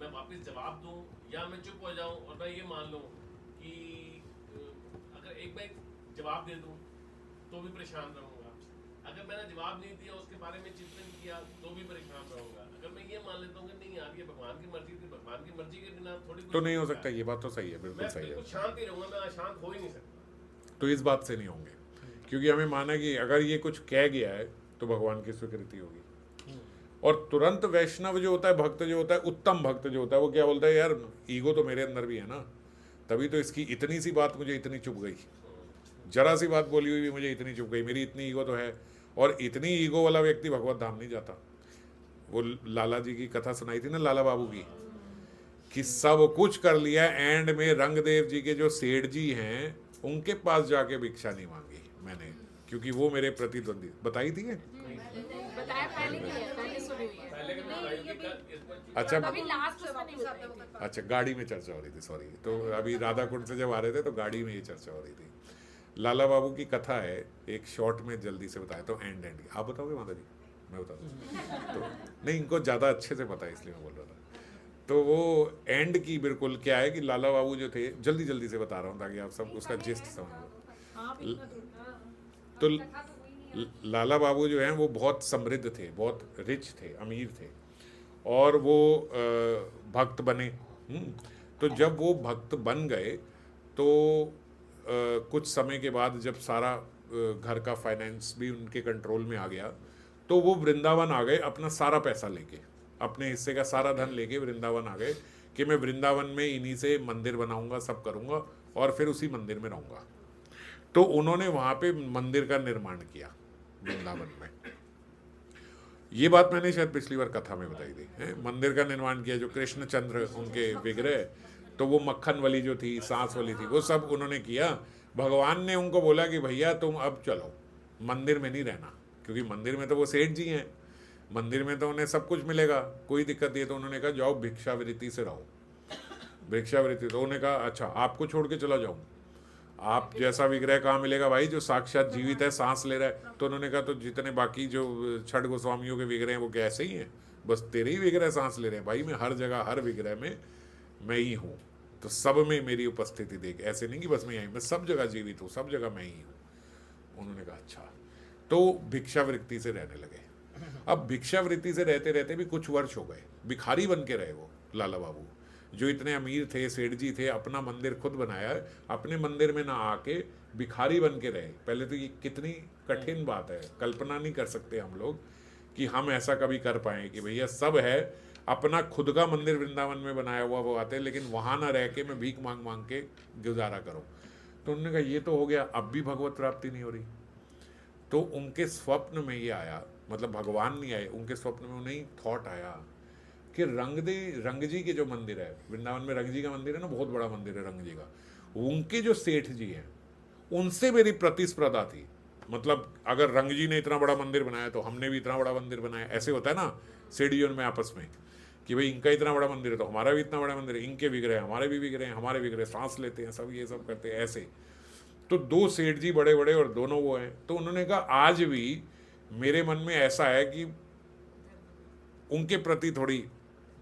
मैं वापस जवाब दूं या मैं चुप हो जाऊं, और मैं ये मान लूं कि अगर एक बार जवाब दे दूं तो भी परेशान रहूंगा, अगर मैंने जवाब नहीं दिया उसके बारे में चिंतन किया तो भी परेशान रहूंगा। अगर मैं ये मान लेता हूँ कि नहीं यार ये भगवान की मर्जी थी, भगवान की मर्जी के बिना थोड़ी तो नहीं हो सकता, ये बात तो सही है, बिल्कुल मैं सही है। बिल्कुल शांत ही रहूंगा, मैं अशांत हो ही नहीं सकता। तो इस बात से नहीं होंगे, क्योंकि हमें माना कि अगर ये कुछ कह गया है तो भगवान की स्वीकृति होगी। और तुरंत वैष्णव जो होता है, भक्त जो होता है, उत्तम भक्त जो होता है, वो क्या बोलता है, यार ईगो तो मेरे अंदर भी है ना, तभी तो इसकी इतनी सी बात मुझे इतनी चुभ गई, जरा सी बात बोली हुई भी मुझे इतनी चुभ गई, मेरी इतनी ईगो तो है। और इतनी ईगो वाला व्यक्ति भगवत धाम नहीं जाता। वो लाला जी की कथा सुनाई थी ना, लाला बाबू की, कि सब कुछ कर लिया, एंड में रंगदेव जी के जो सेठ जी हैं उनके पास जाके भिक्षा नहीं मांगी मैंने, क्योंकि वो मेरे प्रतिद्वंदी। बताई थी बताया पहले की है, पहले सुनी हुई है। पहले के बताइए कि इसमें अच्छा, अभी लास्ट में वापस आता है। अच्छा, गाड़ी में चर्चा हो रही थी, सॉरी। तो अभी राधा कुंड से जब आ रहे थे तो गाड़ी में ये चर्चा हो रही थी। लाला बाबू की कथा है, एक शॉर्ट में जल्दी से बताया तो एंड आप बताओगे माता जी? मैं बता दूँ तो नहीं, इनको ज़्यादा अच्छे से पता है इसलिए मैं बोल रहा था। तो वो एंड की बिल्कुल क्या है कि लाला बाबू जो थे, जल्दी से बता रहा हूँ ताकि आप सब उसका जिस्ट समझ लो। तो लाला बाबू जो हैं वो बहुत समृद्ध थे, बहुत रिच थे, अमीर थे, और वो भक्त बने। तो जब वो भक्त बन गए तो कुछ समय के बाद जब सारा घर का फाइनेंस भी उनके कंट्रोल में आ गया, तो वो वृंदावन आ गए अपना सारा पैसा लेके, अपने हिस्से का सारा धन लेके वृंदावन आ गए कि मैं वृंदावन में इन्हीं से मंदिर बनाऊंगा, सब करूंगा, और फिर उसी मंदिर में रहूंगा। तो उन्होंने वहाँ पे मंदिर का निर्माण किया वृंदावन में। ये बात मैंने शायद पिछली बार कथा में बताई थी, मंदिर का निर्माण किया, जो कृष्णचंद्र उनके विग्रह, तो वो मक्खन वाली जो थी, सांस वाली थी, वो सब उन्होंने किया। भगवान ने उनको बोला कि भैया तुम अब चलो, मंदिर में नहीं रहना, क्योंकि मंदिर में तो वो सेठ जी हैं, मंदिर में तो उन्हें सब कुछ मिलेगा, कोई दिक्कत नहीं है। तो उन्होंने कहा जाओ भिक्षावृत्ति से रहो, भिक्षावृत्ति। तो उन्होंने कहा अच्छा आपको छोड़ के चला जाऊँ, आप जैसा विग्रह कहाँ मिलेगा भाई जो साक्षात जीवित है, सांस ले रहा है। तो उन्होंने कहा तो जितने बाकी जो छठ गोस्वामियों के विग्रह हैं वो कैसे ही हैं, बस तेरे ही विग्रह सांस ले रहे हैं भाई, मैं हर जगह हर विग्रह में मैं ही हूँ, तो सब में मेरी उपस्थिति देख, ऐसे नहीं कि बस मैं यहीं, मैं सब जगह जीवित हूँ, सब जगह मैं ही हूँ। उन्होंने कहा अच्छा, तो भिक्षावृत्ति से रहने लगे। अब भिक्षावृत्ति से रहते रहते भी कुछ वर्ष हो गए, भिखारी बन के रहे वो लाला बाबू, जो इतने अमीर थे, सेठ जी थे, अपना मंदिर खुद बनाया है, अपने मंदिर में ना आके भिखारी बन के रहे। पहले तो ये कितनी कठिन बात है, कल्पना नहीं कर सकते हम लोग कि हम ऐसा कभी कर पाएँ कि भैया सब है, अपना खुद का मंदिर वृंदावन में बनाया हुआ वो आते हैं, लेकिन वहाँ ना रह के मैं भीख मांग मांग के गुजारा करूँ। तो उन्होंने कहा ये तो हो गया, अब भी भगवत प्राप्ति नहीं हो रही। तो उनके स्वप्न में ये आया, मतलब भगवान नहीं आए, उनके स्वप्न में उन्हें थॉट आया कि रंग जी के जो मंदिर है वृंदावन में, रंग जी का मंदिर है ना, बहुत बड़ा मंदिर है रंग जी का, उनके जो सेठ जी हैं उनसे मेरी प्रतिस्पर्धा थी। मतलब अगर रंग जी ने इतना बड़ा मंदिर बनाया तो हमने भी इतना बड़ा मंदिर बनाया, ऐसे होता है ना सेठ जी में आपस में कि भाई इनका इतना बड़ा मंदिर है तो हमारा भी इतना बड़ा मंदिर है, इनके बिक रहे हैं, हमारे भी बिक रहे हैं, हमारे बिक रहे, सांस लेते हैं सब, ये सब करते हैं ऐसे। तो दो सेठ जी बड़े बड़े और दोनों वो हैं। तो उन्होंने कहा आज भी मेरे मन में ऐसा है कि उनके प्रति थोड़ी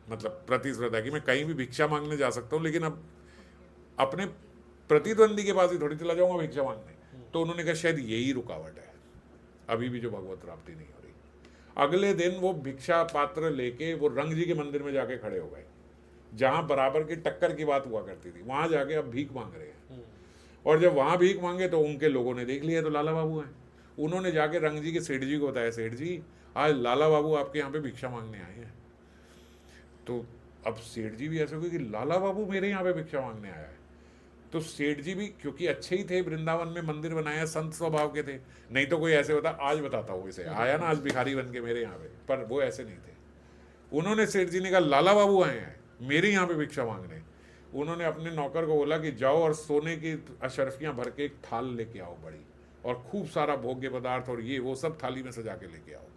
मतलब प्रतिस्पर्धा कि मैं कहीं भी भिक्षा मांगने जा सकता हूँ, लेकिन अब अपने प्रतिद्वंदी के पास ही थोड़ी चला जाऊंगा भिक्षा मांगने। तो उन्होंने कहा शायद यही रुकावट है अभी भी जो भगवत प्राप्ति नहीं हो रही। अगले दिन वो भिक्षा पात्र लेके वो रंग जी के मंदिर में जाके खड़े हो गए, जहां बराबर की टक्कर की बात हुआ करती थी, वहां जाके अब भीख मांग रहे हैं। और जब वहां भीख मांगे तो उनके लोगों ने देख लिया तो लाला बाबू हैं। उन्होंने जाके रंग जी के सेठ जी को बताया, सेठ जी आज लाला बाबू आपके यहाँ पे भिक्षा मांगने आए हैं। तो अब सेठ जी भी ऐसे हो गए कि लाला बाबू मेरे यहाँ पे भिक्षा मांगने आया है। तो सेठ जी भी क्योंकि अच्छे ही थे, वृंदावन में मंदिर बनाया, संत स्वभाव के थे, नहीं तो कोई ऐसे होता आज बताता हूँ इसे आया ना आज भिखारी बन के मेरे यहाँ पे, पर वो ऐसे नहीं थे। उन्होंने सेठ जी ने कहा लाला बाबू आए हैं मेरे यहाँ पे भिक्षा मांगने। उन्होंने अपने नौकर को बोला कि जाओ और सोने की अशरफियाँ भर के एक थाल लेके आओ बड़ी, और खूब सारा भोग्य पदार्थ और ये वो सब थाली में सजा के लेके आओ।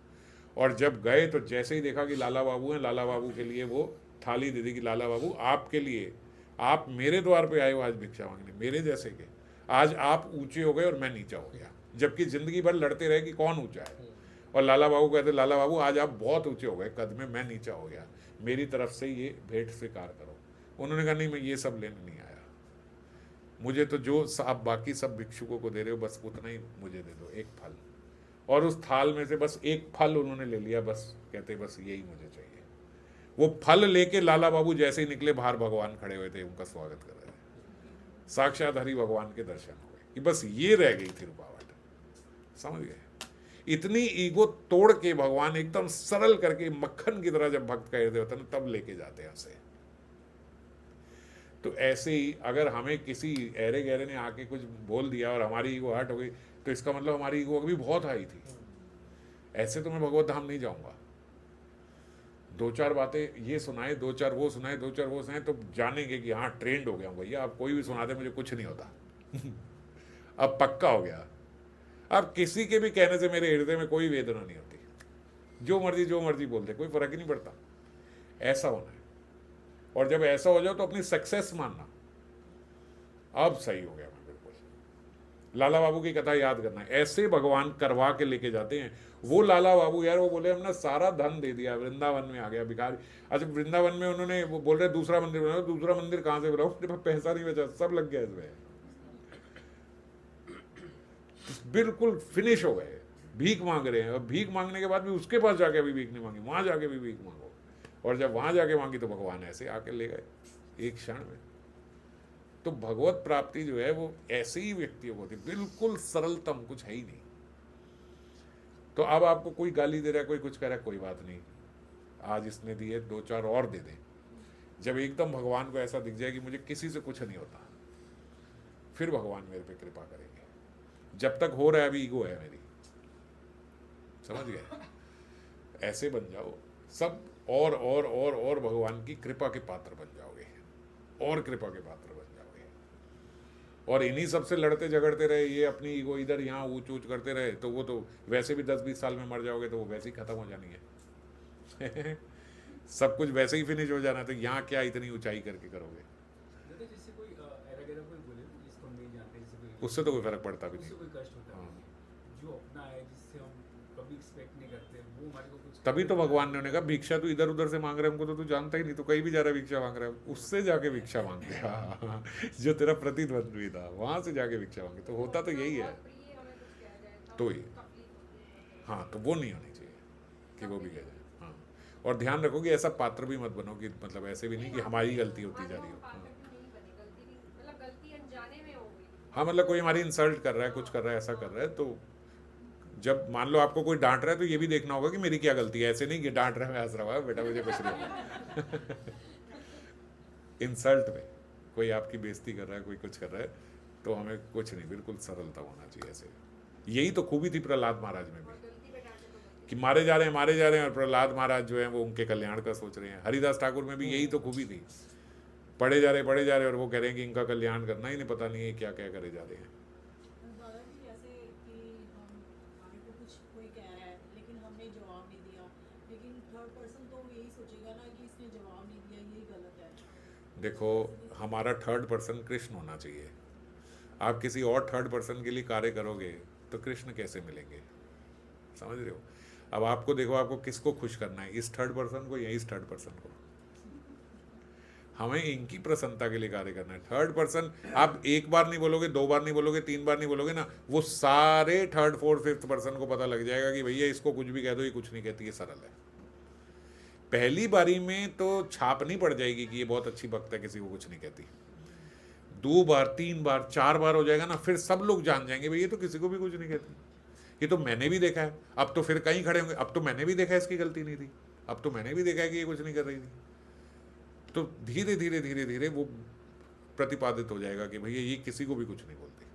और जब गए तो जैसे ही देखा कि लाला बाबू हैं, लाला बाबू के लिए वो थाली दे दी कि लाला बाबू आपके लिए, आप मेरे द्वार पे आए हो आज भिक्षा मांगने, मेरे जैसे के, आज आप ऊंचे हो गए और मैं नीचा हो गया, जबकि जिंदगी भर लड़ते रहे कि कौन ऊंचा है। और लाला बाबू कहते लाला बाबू आज आप बहुत ऊंचे हो गए कद में, मैं नीचा हो गया, मेरी तरफ से ये भेंट स्वीकार करो। उन्होंने कहा नहीं मैं ये सब लेने नहीं आया, मुझे तो जो आप बाकी सब भिक्षुकों को दे रहे हो बस उतना ही मुझे दे दो, एक फल। और उस थाल में से बस एक फल उन्होंने ले लिया, बस कहते बस यही मुझे चाहिए। वो फल लेके लाला बाबू जैसे ही निकले बाहर भगवान खड़े हुए थे उनका स्वागत कर रहे थे। साक्षात हरि भगवान के दर्शन हो गए कि बस ये रह गई थी रुकावट, समझ गए। इतनी ईगो तोड़ के भगवान एकदम सरल करके मक्खन की तरह जब भक्त का हृदय होता है ना तब लेके जाते हैं उसे। तो ऐसे ही अगर हमें किसी ऐरे गहरे ने आके कुछ बोल दिया और हमारी ईगो हर्ट हो गई तो इसका मतलब हमारी ईगो अभी बहुत हाई थी। ऐसे तो मैं भगवत धाम नहीं जाऊंगा, दो चार बातें ये सुनाए, दो चार वो सुनाए, दो चार वो सुनाए तो जानेंगे कि हाँ ट्रेंड हो गया हूँ भैया, अब कोई भी सुना दे मुझे कुछ नहीं होता अब पक्का हो गया। अब किसी के भी कहने से मेरे हृदय में कोई वेदना नहीं होती, जो मर्जी बोलते, कोई फर्क ही नहीं पड़ता। ऐसा होना है, और जब ऐसा हो जाओ तो अपनी सक्सेस मानना, अब सही हो गया मैं बिल्कुल। लाला बाबू की कथा याद करना, ऐसे भगवान करवा के लेके जाते हैं। वो लाला बाबू यार वो बोले हमने सारा धन दे दिया, वृंदावन में आ गया भिखारी। अच्छा वृंदावन में उन्होंने वो बोल रहे दूसरा मंदिर बनाओ, दूसरा मंदिर कहाँ से बनाओ, मेरे पास पैसा नहीं बचा, सब लग गया इसमें, बिल्कुल फिनिश हो गए, भीख मांग रहे हैं। और भीख मांगने के बाद भी उसके पास जाके अभी भीख नहीं मांगी, वहां जाके भी भीख मांगो। और जब वहां जाके मांगी तो भगवान ऐसे आके ले गए एक क्षण में। तो भगवत प्राप्ति जो है वो ऐसे ही व्यक्तियों को होती, बिल्कुल सरलतम, कुछ है ही नहीं। तो अब आपको कोई गाली दे रहा है, कोई कुछ कह रहा है, कोई बात नहीं, आज इसने दिए दो चार और दे दे। जब एकदम भगवान को ऐसा दिख जाए कि मुझे किसी से कुछ नहीं होता, फिर भगवान मेरे पे कृपा करेंगे। जब तक हो रहा है अभी ईगो है मेरी, समझ गए। ऐसे बन जाओ सब, और भगवान की कृपा के पात्र बन जाओगे, और कृपा के पात्र बन जाओगे। और इन्हीं सबसे लड़ते झगड़ते रहे, ये अपनी ईगो इधर यहाँ ऊंच ऊंच करते रहे, तो वो तो वैसे भी 10-20 साल में मर जाओगे, तो वो वैसे ही खत्म हो जानी है सब कुछ वैसे ही फिनिश हो जाना, तो यहाँ क्या इतनी ऊंचाई करके करोगे। जैसे कोई एरा कोई बोले जिसको हम नहीं जानते, जैसे कोई उससे तो कोई फर्क पड़ता भी उससे नहीं। कोई कष्ट होता हाँ। नहीं, जो अपना है जिससे हम कभी एक्सपेक्ट नहीं करते वो हमारे को कुछ, तभी तो भगवान ने उन्हें कहा भिक्षा तू इधर उधर से मांग रहा है, हमको तो तू जानता ही नहीं, तो कहीं भी जा रहा है भिक्षा मांग रहा है, उससे जाके भिक्षा मांगते हाँ जो तेरा प्रतिद्वंद्वी था वहां से जाके भिक्षा मांगे। तो होता तो यही है, तो ही हाँ, तो वो नहीं होनी चाहिए कि वो भी कह जाए। हाँ, और ध्यान रखो कि ऐसा पात्र भी मत बनो कि मतलब ऐसे भी नहीं कि हमारी गलती होती जा रही हो। पात्र भी नहीं बने, गलती भी मतलब गलती अनजाने में हो गई। हाँ मतलब कोई हमारी इंसल्ट कर रहा है, कुछ कर रहा है, ऐसा कर रहा है, तो जब मान लो आपको कोई डांट रहा है तो ये भी देखना होगा कि मेरी क्या गलती है। ऐसे नहीं कि डांट रहा है मैं हंस रहा हूँ, बेटा मुझे कुछ नहीं होगा। इंसल्ट में कोई आपकी बेइज्जती कर रहा है, कोई कुछ कर रहा है, तो हमें कुछ नहीं, बिल्कुल सरलता होना चाहिए ऐसे। यही तो खूबी थी प्रहलाद महाराज में भी, गलती पे डांटे तो गलती। कि मारे जा रहे हैं और प्रहलाद महाराज जो है वो उनके कल्याण का सोच रहे हैं। हरिदास ठाकुर में भी यही तो खूबी थी, पढ़े जा रहे और वो कह रहे हैं कि इनका कल्याण करना ही नहीं, पता नहीं है क्या क्या करे जा रहे हैं। दादाजी जैसे कि हम हमारे को कुछ कोई कह रहा है लेकिन हमने जवाब नहीं दिया, लेकिन थर्ड पर्सन तो यही सोचेगा ना कि इसने जवाब नहीं दिया, यही गलत है। देखो हमारा थर्ड पर्सन कृष्ण होना चाहिए। आप किसी और थर्ड पर्सन के लिए कार्य करोगे तो कृष्ण कैसे मिलेंगे, समझ रहे हो? अब आपको देखो, आपको किसको खुश करना है, इस थर्ड पर्सन को या इस थर्ड पर्सन को? हमें इनकी प्रसन्नता के लिए कार्य करना है। थर्ड पर्सन आप एक बार नहीं बोलोगे, 2 बार नहीं बोलोगे, 3 बार नहीं बोलोगे ना, वो सारे थर्ड फोर्थ फिफ्थ पर्सन को पता लग जाएगा कि भैया इसको कुछ भी कह दो, ये कुछ नहीं कहती, ये सरल है। पहली बारी में तो छाप नहीं पड़ जाएगी कि ये बहुत अच्छी भक्त है, किसी को कुछ नहीं कहती। 2 बार 3 बार 4 बार हो जाएगा ना, फिर सब लोग जान जाएंगे भाई ये तो किसी को भी कुछ नहीं कहती, ये तो मैंने भी देखा है। अब तो फिर कहीं खड़े होंगे, अब तो मैंने भी देखा है इसकी गलती नहीं थी, अब तो मैंने भी देखा है कि ये कुछ नहीं कर रही थी। तो धीरे धीरे धीरे धीरे वो प्रतिपादित हो जाएगा कि भैया ये किसी को भी कुछ नहीं बोलती।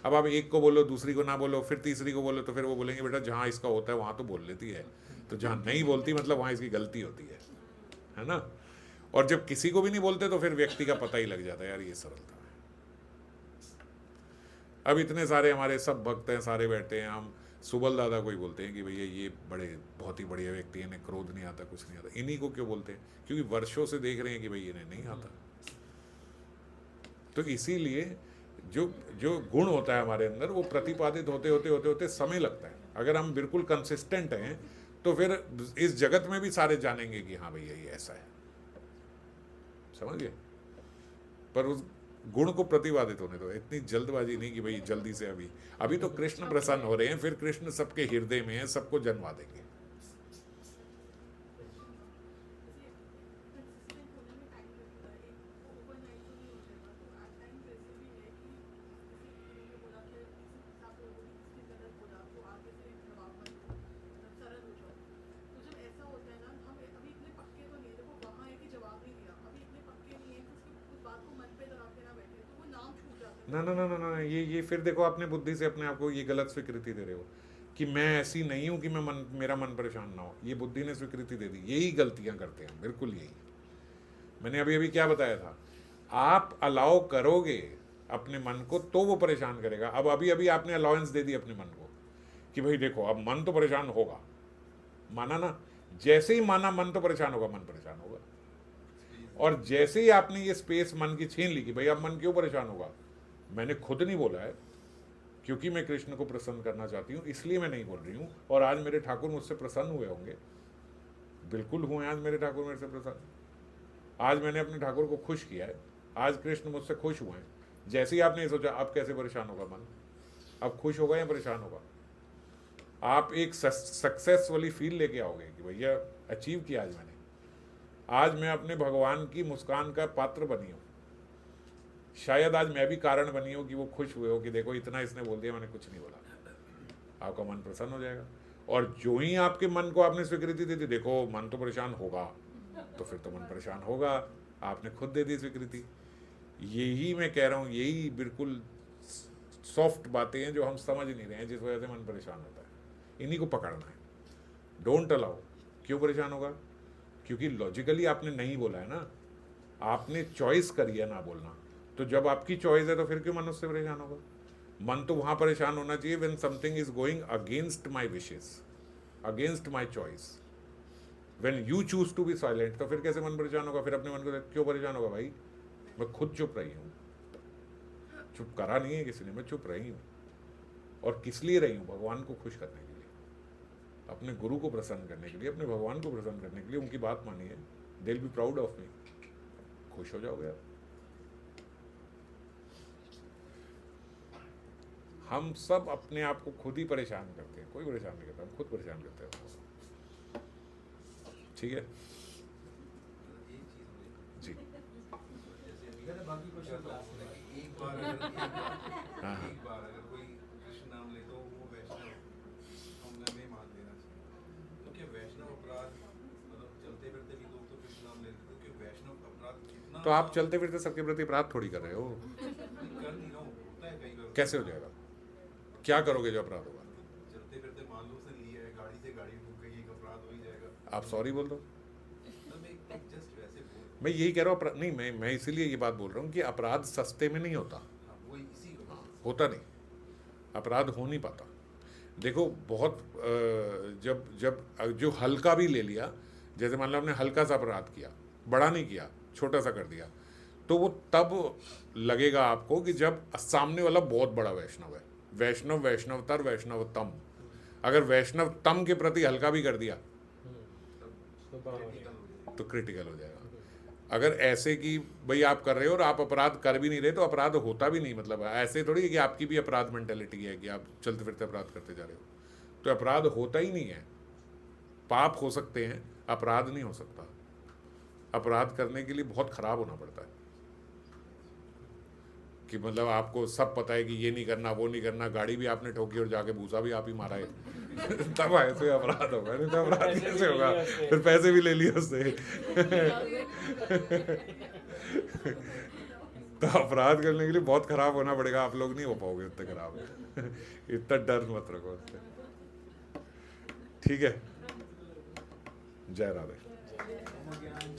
अब आप एक को बोलो, दूसरी को ना बोलो, फिर तीसरी को बोलो, तो फिर वो बोलेंगे बेटा जहाँ इसका होता है वहाँ तो बोल लेती है, तो जहाँ नहीं बोलती मतलब वहाँ इसकी गलती होती है ना। और जब किसी को भी नहीं बोलते तो फिर व्यक्ति का पता ही लग जाता है, यार ये सरलता है। अब इतने सारे हमारे सब भक्त हैं, सारे बैठे हैं, हम सुबल दादा को ही बोलते हैं कि भैया ये बड़े बहुत ही बढ़िया व्यक्ति हैं, इन्हें क्रोध नहीं आता, कुछ नहीं आता। इन्हीं को क्यों बोलते हैं? क्योंकि वर्षों से देख रहे हैं कि भाई इन्हें नहीं आता। तो इसीलिए जो जो गुण होता है हमारे अंदर वो प्रतिपादित होते होते होते होते समय लगता है। अगर हम बिल्कुल कंसिस्टेंट हैं तो फिर इस जगत में भी सारे जानेंगे कि हाँ भैया ये ऐसा है, समझ गए? पर उस गुण को प्रतिपादित होने दो, इतनी जल्दबाजी नहीं कि भाई जल्दी से अभी तो कृष्ण प्रसन्न हो रहे हैं, फिर कृष्ण सबके हृदय में है, सबको जन्मा देंगे। ना, ये फिर देखो अपने बुद्धि से अपने आप को ये गलत स्वीकृति दे रहे हो कि मैं ऐसी नहीं हूं कि मेरा मन परेशान ना हो। ये बुद्धि ने स्वीकृति दे दी, यही गलतियां करते हैं, बिल्कुल यही। मैंने अभी क्या बताया था, आप अलाउ करोगे अपने मन को तो वो परेशान करेगा। अब अभी आपने अलाउंस दे दी अपने मन को कि भाई देखो अब मन तो परेशान होगा, माना ना, जैसे ही माना मन तो परेशान होगा, मन परेशान होगा। और जैसे ही आपने ये स्पेस मन की छीन ली कि भाई अब मन क्यों परेशान होगा, मैंने खुद नहीं बोला है, क्योंकि मैं कृष्ण को प्रसन्न करना चाहती हूँ इसलिए मैं नहीं बोल रही हूँ। और आज मेरे ठाकुर मुझसे प्रसन्न हुए होंगे, बिल्कुल हुए आज मेरे ठाकुर मेरे से प्रसन्न। आज मैंने अपने ठाकुर को खुश किया है, आज कृष्ण मुझसे खुश हुए हैं। जैसे ही आपने ये सोचा अब कैसे परेशान होगा मन, अब खुश होगा या परेशान होगा, आप एक सक्सेस वाली फील लेके आओगे कि भैया अचीव किया आज मैंने, आज मैं अपने भगवान की मुस्कान का पात्र बनी हूँ। शायद आज मैं भी कारण बनी हूँ कि वो खुश हुए हो कि देखो इतना इसने बोल दिया, मैंने कुछ नहीं बोला। आपका मन प्रसन्न हो जाएगा। और जो ही आपके मन को आपने स्वीकृति दे दी, देखो मन तो परेशान होगा, तो फिर तो मन परेशान होगा, आपने खुद दे दी स्वीकृति। यही मैं कह रहा हूँ, यही बिल्कुल सॉफ्ट बातें हैं जो हम समझ नहीं रहे हैं, जिस वजह से मन परेशान होता है। इन्हीं को पकड़ना है, डोंट अलाउ। क्यों परेशान होगा? क्योंकि लॉजिकली आपने नहीं बोला है ना, आपने चॉइस करी है ना बोलना। तो जब आपकी चॉइस है तो फिर क्यों मन उससे परेशान होगा? मन तो वहाँ परेशान होना चाहिए when something is going against my wishes, against my choice. When you choose to be silent, तो फिर कैसे मन परेशान होगा? फिर अपने मन को क्यों परेशान होगा? भाई मैं खुद चुप रही हूँ, चुप करा नहीं है किसी ने, मैं चुप रही हूँ। और किस लिए रही हूँ? भगवान को खुश करने के लिए, अपने गुरु को प्रसन्न करने के लिए, अपने भगवान को प्रसन्न करने के लिए। उनकी बात मानी है, they will be proud of me, खुश हो जाओगे आप। हम सब अपने आप को खुद ही परेशान करते हैं, कोई परेशान नहीं करता, हम खुद परेशान करते हैं। ठीक है एक चीज़ मुझे जी। जैसे अभी कहते बाकी क्वेश्चन क्लास में एक बार अगर कोई कृष्ण नाम ले तो वो वैष्णव हमें मान लेना चाहिए। तो क्या वैष्णव अपराध मतलब चलते फिरते भी लोग तो कृष्ण नाम ले लेते, तो क्या वैष्णव अपराध कितना तो आप चलते फिरते सबके प्रति अपराध थोड़ी कर रहे हो, कर नहीं रहा हूँ, होता है कई बार। कैसे हो जाएगा? क्या करोगे जो अपराध होगा? चलते फिरते मान लो उसने लिया है, गाड़ी से गाड़ी ठुक गई, एक अपराध हो ही जाएगा। आप सॉरी बोल दो। तो मैं जस्ट वैसे बोल, मैं यही कह रहा हूँ नहीं, मैं इसीलिए ये बात बोल रहा हूँ कि अपराध सस्ते में नहीं होता। हाँ वो इसी को होता नहीं, अपराध हो नहीं पाता। देखो बहुत जब जब जो हल्का भी ले लिया, जैसे मान लो आपने हल्का सा अपराध किया, बड़ा नहीं किया, छोटा सा कर दिया, तो वो तब लगेगा आपको कि जब सामने वाला बहुत बड़ा वैष्णव है। वैष्णव वैष्णवतर वैष्णवतम, अगर वैष्णवतम के प्रति हल्का भी कर दिया तो क्रिटिकल हो जाएगा। अगर ऐसे कि भाई आप कर रहे हो और आप अपराध कर भी नहीं रहे तो अपराध होता भी नहीं। मतलब ऐसे थोड़ी है कि आपकी भी अपराध मेंटेलिटी है कि आप चलते फिरते अपराध करते जा रहे हो, तो अपराध होता ही नहीं है। पाप हो सकते हैं, अपराध नहीं हो सकता। अपराध करने के लिए बहुत खराब होना पड़ता है कि मतलब आपको सब पता है कि ये नहीं करना, वो नहीं करना, गाड़ी भी आपने ठोकी और जाके भूसा भी आप ही मारा है तब ऐसे अपराध होगा, नहीं तो अपराध कैसे होगा? फिर पैसे भी ले लिए उससे तो अपराध करने के लिए बहुत खराब होना पड़ेगा। आप लोग नहीं हो पाओगे इतने खराब इतना डर मत रखो उससे, ठीक है? जय राधे। ज्ञान